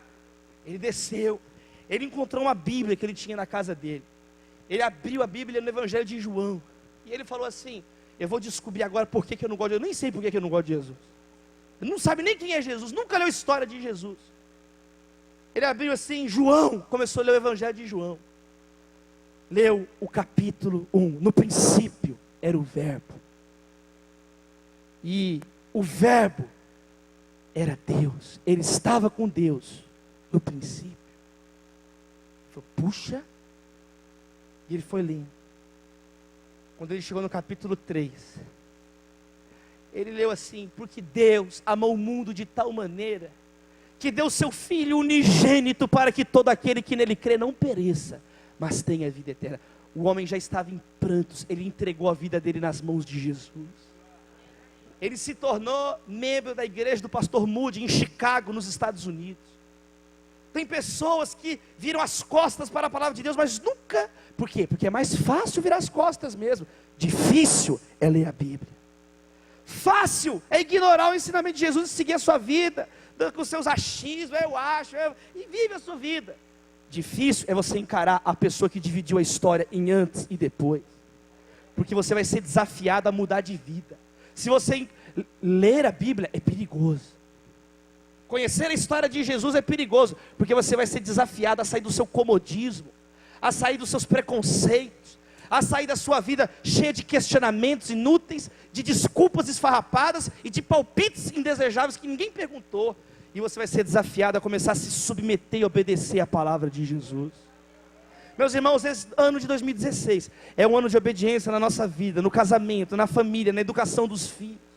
Ele desceu. Ele encontrou uma Bíblia que ele tinha na casa dele. Ele abriu a Bíblia no Evangelho de João. E ele falou assim: eu vou descobrir agora por que eu não gosto de Jesus. Eu nem sei por que eu não gosto de Jesus. Ele não sabe nem quem é Jesus, nunca leu a história de Jesus. Ele abriu assim, João, começou a ler o Evangelho de João. Leu o capítulo 1. No princípio era o Verbo. E o Verbo era Deus, ele estava com Deus no princípio. Ele falou, puxa, e ele foi lendo. Quando ele chegou no capítulo 3, ele leu assim: porque Deus amou o mundo de tal maneira, que deu seu Filho unigênito, para que todo aquele que nele crê não pereça, mas tenha vida eterna. O homem já estava em prantos, ele entregou a vida dele nas mãos de Jesus. Ele se tornou membro da igreja do pastor Moody, em Chicago, nos Estados Unidos. Tem pessoas que viram as costas para a palavra de Deus, mas nunca. Por quê? Porque é mais fácil virar as costas mesmo. Difícil é ler a Bíblia. Fácil é ignorar o ensinamento de Jesus e seguir a sua vida, com seus achismos, eu acho, e vive a sua vida. Difícil é você encarar a pessoa que dividiu a história em antes e depois, porque você vai ser desafiado a mudar de vida. Se você ler a Bíblia, é perigoso. Conhecer a história de Jesus é perigoso, porque você vai ser desafiado a sair do seu comodismo, a sair dos seus preconceitos, a sair da sua vida cheia de questionamentos inúteis, de desculpas esfarrapadas e de palpites indesejáveis que ninguém perguntou. E você vai ser desafiado a começar a se submeter e obedecer à palavra de Jesus. Meus irmãos, esse ano de 2016 é um ano de obediência na nossa vida, no casamento, na família, na educação dos filhos.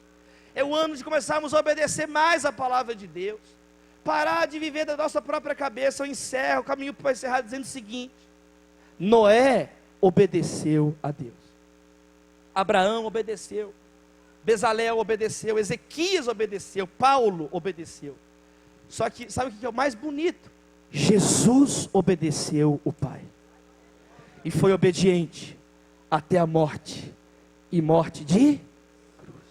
É o ano de começarmos a obedecer mais à palavra de Deus. Parar de viver da nossa própria cabeça. Eu encerro o caminho para encerrar dizendo o seguinte: Noé obedeceu a Deus. Abraão obedeceu. Bezalel obedeceu. Ezequias obedeceu. Paulo obedeceu. Só que, sabe o que é o mais bonito? Jesus obedeceu o Pai. E foi obediente até a morte. E morte de cruz.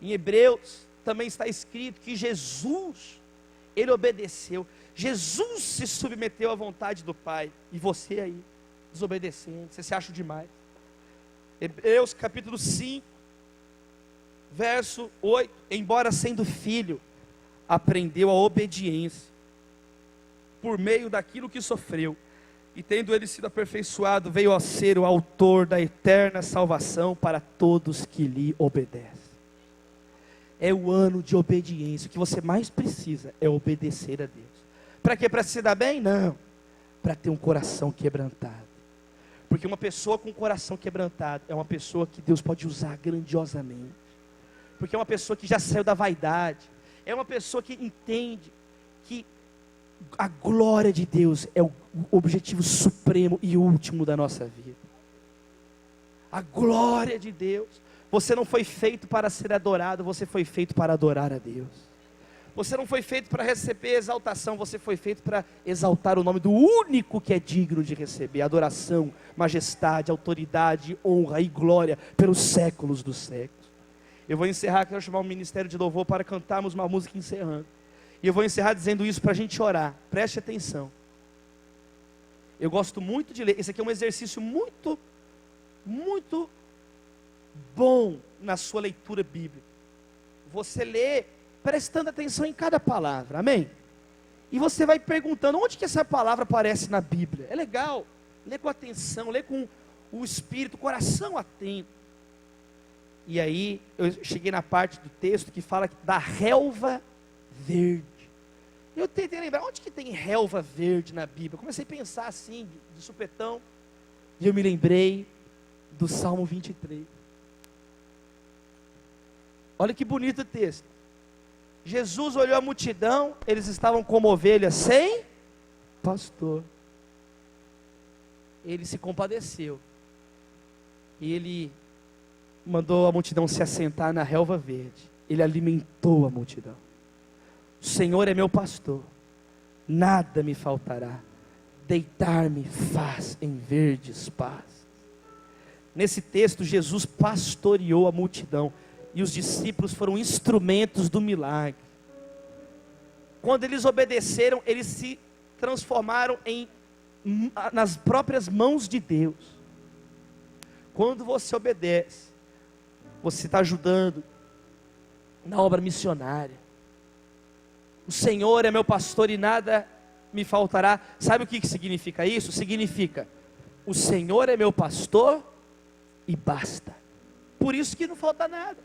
Em Hebreus também está escrito que Jesus, ele obedeceu. Jesus se submeteu à vontade do Pai. E você aí, desobedecendo, você se acha demais. Hebreus capítulo 5, verso 8. Embora sendo filho, aprendeu a obediência por meio daquilo que sofreu, e tendo ele sido aperfeiçoado, veio a ser o autor da eterna salvação para todos que lhe obedecem. É o ano de obediência. O que você mais precisa é obedecer a Deus. Para quê? Para se dar bem? Não, para ter um coração quebrantado. Porque uma pessoa com um coração quebrantado é uma pessoa que Deus pode usar grandiosamente. Porque é uma pessoa que já saiu da vaidade. É uma pessoa que entende que a glória de Deus é o objetivo supremo e último da nossa vida. A glória de Deus. Você não foi feito para ser adorado, você foi feito para adorar a Deus. Você não foi feito para receber exaltação, você foi feito para exaltar o nome do único que é digno de receber adoração, majestade, autoridade, honra e glória pelos séculos dos séculos. Eu vou encerrar, quero chamar o ministério de louvor para cantarmos uma música encerrando. E eu vou encerrar dizendo isso para a gente orar. Preste atenção. Eu gosto muito de ler. Esse aqui é um exercício muito bom na sua leitura bíblica. Você lê prestando atenção em cada palavra, amém? E você vai perguntando, onde que essa palavra aparece na Bíblia? É legal, lê com atenção, lê com o espírito, o coração atento. E aí, eu cheguei na parte do texto que fala da relva verde. Eu tentei lembrar, onde que tem relva verde na Bíblia? Eu comecei a pensar assim, de supetão, e eu me lembrei do Salmo 23. Olha que bonito o texto. Jesus olhou a multidão, eles estavam como ovelhas sem pastor. Ele se compadeceu. E ele mandou a multidão se assentar na relva verde. Ele alimentou a multidão. O Senhor é meu pastor, nada me faltará. Deitar-me faz em verdes pastos. Nesse texto, Jesus pastoreou a multidão. E os discípulos foram instrumentos do milagre. Quando eles obedeceram, eles se transformaram nas próprias mãos de Deus. Quando você obedece, você está ajudando na obra missionária. O Senhor é meu pastor e nada me faltará. Sabe o que significa isso? Significa, o Senhor é meu pastor e basta. Por isso que não falta nada.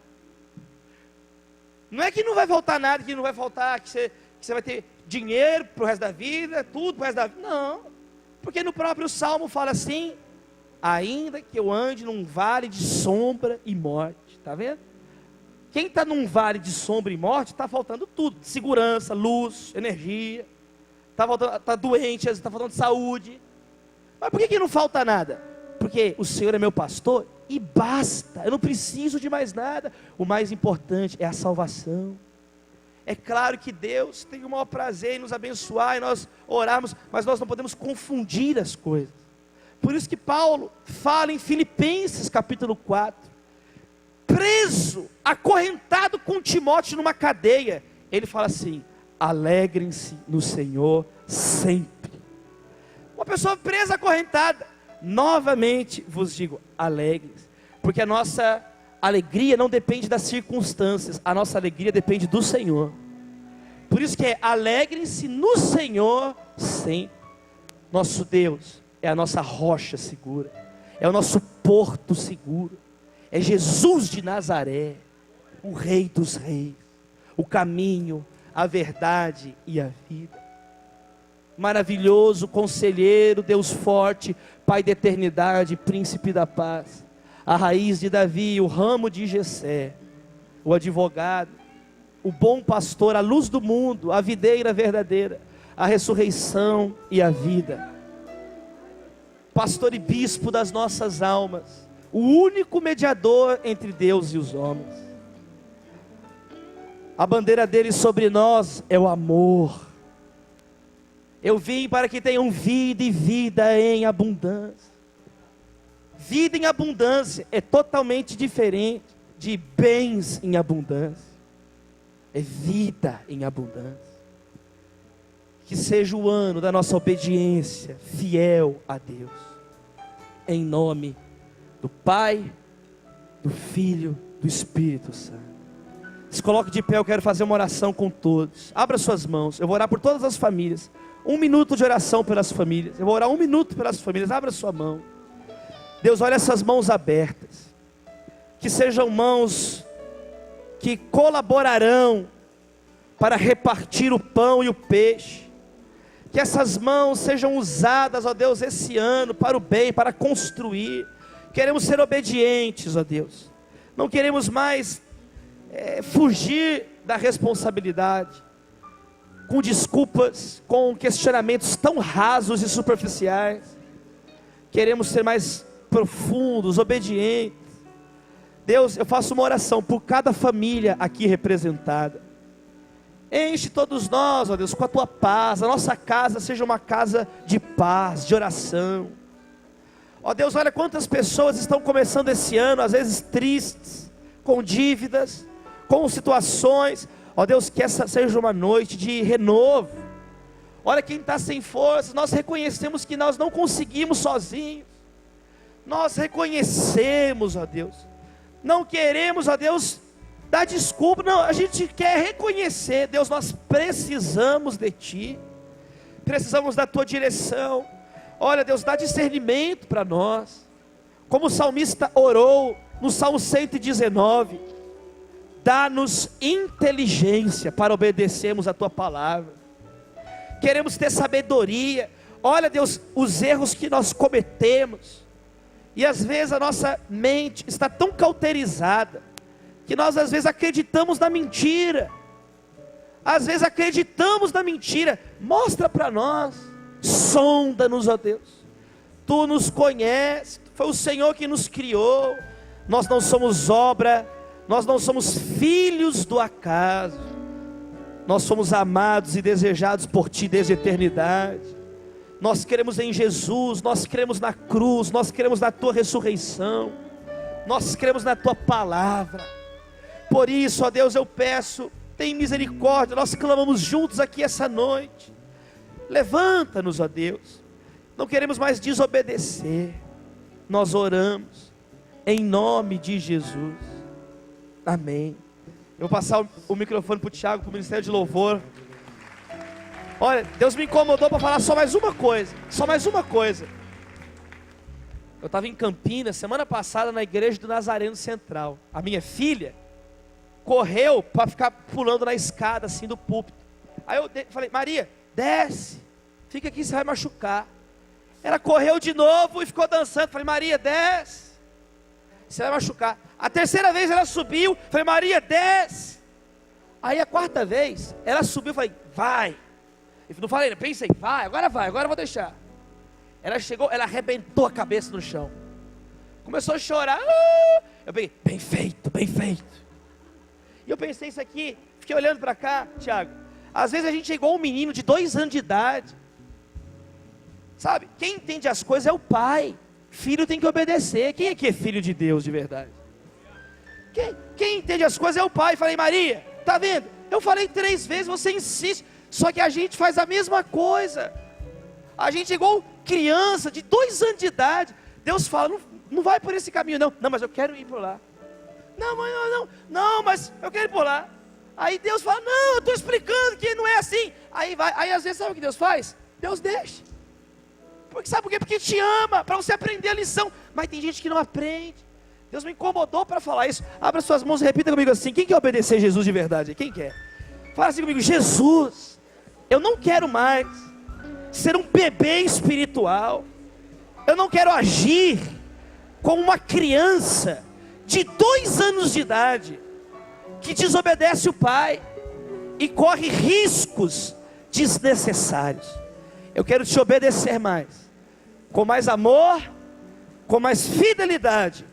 Não é que não vai faltar nada, que não vai faltar, que você vai ter dinheiro para o resto da vida, tudo para o resto da vida. Não, porque no próprio Salmo fala assim: ainda que eu ande num vale de sombra e morte. Está vendo? Quem está num vale de sombra e morte, está faltando tudo: segurança, luz, energia. Está doente, está faltando saúde. Mas por que não falta nada? Porque o Senhor é meu pastor e basta, eu não preciso de mais nada. O mais importante é a salvação. É claro que Deus tem o maior prazer em nos abençoar, e nós orarmos, mas nós não podemos confundir as coisas. Por isso que Paulo fala em Filipenses capítulo 4, preso, acorrentado com Timóteo numa cadeia, ele fala assim: alegrem-se no Senhor sempre. Uma pessoa presa, acorrentada, novamente vos digo, alegre-se, porque a nossa alegria não depende das circunstâncias, a nossa alegria depende do Senhor. Por isso que é: alegrem-se no Senhor sempre. Nosso Deus é a nossa rocha segura, é o nosso porto seguro, é Jesus de Nazaré, o Rei dos Reis, o caminho, a verdade e a vida. Maravilhoso conselheiro, Deus forte, Pai da eternidade, príncipe da paz, a raiz de Davi, o ramo de Jessé, o advogado, o bom pastor, a luz do mundo, a videira verdadeira, a ressurreição e a vida, pastor e bispo das nossas almas, o único mediador entre Deus e os homens. A bandeira dele sobre nós é o amor. Eu vim para que tenham vida e vida em abundância. Vida em abundância é totalmente diferente de bens em abundância. É vida em abundância. Que seja o ano da nossa obediência fiel a Deus. Em nome do Pai, do Filho, do Espírito Santo. Se coloque de pé, eu quero fazer uma oração com todos. Abra suas mãos, eu vou orar por todas as famílias. 1 minuto de oração pelas famílias. Eu vou orar 1 minuto pelas famílias. Abra sua mão. Deus, olha essas mãos abertas. Que sejam mãos que colaborarão para repartir o pão e o peixe. Que essas mãos sejam usadas, ó Deus, esse ano para o bem, para construir. Queremos ser obedientes, ó Deus. Não queremos mais fugir da responsabilidade, com desculpas, com questionamentos tão rasos e superficiais. Queremos ser mais profundos, obedientes. Deus, eu faço uma oração por cada família aqui representada. Enche todos nós, ó Deus, com a tua paz. A nossa casa seja uma casa de paz, de oração. Ó Deus, olha quantas pessoas estão começando esse ano, às vezes tristes, com dívidas, com situações. Ó Deus, que essa seja uma noite de renovo. Olha quem está sem forças. Nós reconhecemos que nós não conseguimos sozinhos. Nós reconhecemos, ó Deus. Não queremos, ó Deus, dar desculpa. Não, a gente quer reconhecer. Deus, nós precisamos de Ti. Precisamos da Tua direção. Olha Deus, dá discernimento para nós. Como o salmista orou no Salmo 119. Dá-nos inteligência para obedecermos a Tua palavra. Queremos ter sabedoria. Olha Deus, os erros que nós cometemos. E às vezes a nossa mente está tão cauterizada, que nós às vezes acreditamos na mentira. Às vezes acreditamos na mentira. Mostra para nós. Sonda-nos, ó Deus. Tu nos conheces. Foi o Senhor que nos criou. Nós não somos obra. Nós não somos filhos do acaso. Nós somos amados e desejados por Ti desde a eternidade. Nós cremos em Jesus, nós cremos na cruz, nós cremos na Tua ressurreição, nós cremos na Tua palavra. Por isso, ó Deus, eu peço, tem misericórdia. Nós clamamos juntos aqui essa noite. Levanta-nos, ó Deus. Não queremos mais desobedecer. Nós oramos em nome de Jesus. Amém. Eu vou passar o microfone para o Tiago, para o Ministério de Louvor. Olha, Deus me incomodou para falar só mais uma coisa. Só mais uma coisa. Eu estava em Campinas, semana passada, na igreja do Nazareno Central. A minha filha correu para ficar pulando na escada assim do púlpito. Aí eu falei, Maria, desce, fica aqui, você vai machucar. Ela correu de novo e ficou dançando. Falei, Maria, desce, você vai machucar. A terceira vez ela subiu, falei, Maria, desce. Aí a quarta vez, ela subiu, falei, vai. Eu não falei, pensei, vai, agora eu vou deixar. Ela chegou, ela arrebentou a cabeça no chão. Começou a chorar. Eu peguei, bem feito, bem feito. E eu pensei isso aqui, fiquei olhando para cá, Tiago. Às vezes a gente é igual um menino de 2 anos de idade. Sabe, quem entende as coisas é o pai. Filho tem que obedecer. Quem é que é filho de Deus de verdade? Quem entende as coisas é o pai. Falei, Maria, tá vendo? Eu falei 3 vezes, você insiste. Só que a gente faz a mesma coisa. A gente é igual criança de 2 anos de idade. Deus fala, não vai por esse caminho não. Não, mas eu quero ir por lá. Não, mãe, não, mas eu quero ir por lá. Aí Deus fala, não, eu estou explicando que não é assim. Aí vai, aí às vezes sabe o que Deus faz? Deus deixa. Porque sabe por quê? Porque te ama, para você aprender a lição. Mas tem gente que não aprende. Deus me incomodou para falar isso. Abra suas mãos e repita comigo assim. Quem quer obedecer Jesus de verdade? Quem quer? Fala assim comigo, Jesus, eu não quero mais ser um bebê espiritual. Eu não quero agir como uma criança de 2 anos de idade, que desobedece o pai e corre riscos desnecessários. Eu quero te obedecer mais, com mais amor, com mais fidelidade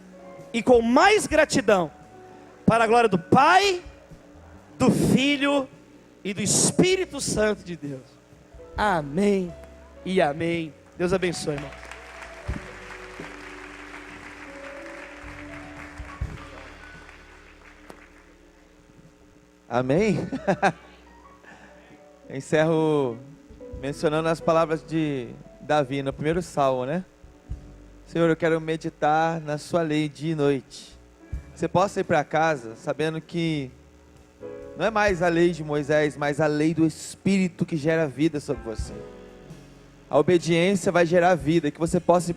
e com mais gratidão, para a glória do Pai, do Filho e do Espírito Santo de Deus. Amém e amém. Deus abençoe, irmão. Amém? Eu encerro mencionando as palavras de Davi no primeiro salmo, né? Senhor, eu quero meditar na sua lei dia e noite. Você possa ir para casa sabendo que não é mais a lei de Moisés, mas a lei do Espírito que gera vida sobre você. A obediência vai gerar vida, que você possa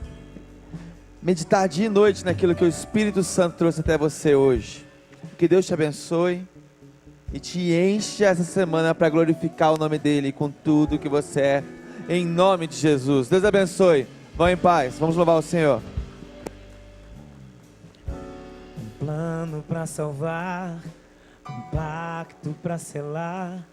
meditar dia e noite naquilo que o Espírito Santo trouxe até você hoje. Que Deus te abençoe e te enche essa semana para glorificar o nome dEle com tudo que você é, em nome de Jesus. Deus abençoe. Vão em paz. Vamos louvar o Senhor. Um plano para salvar, um pacto para selar.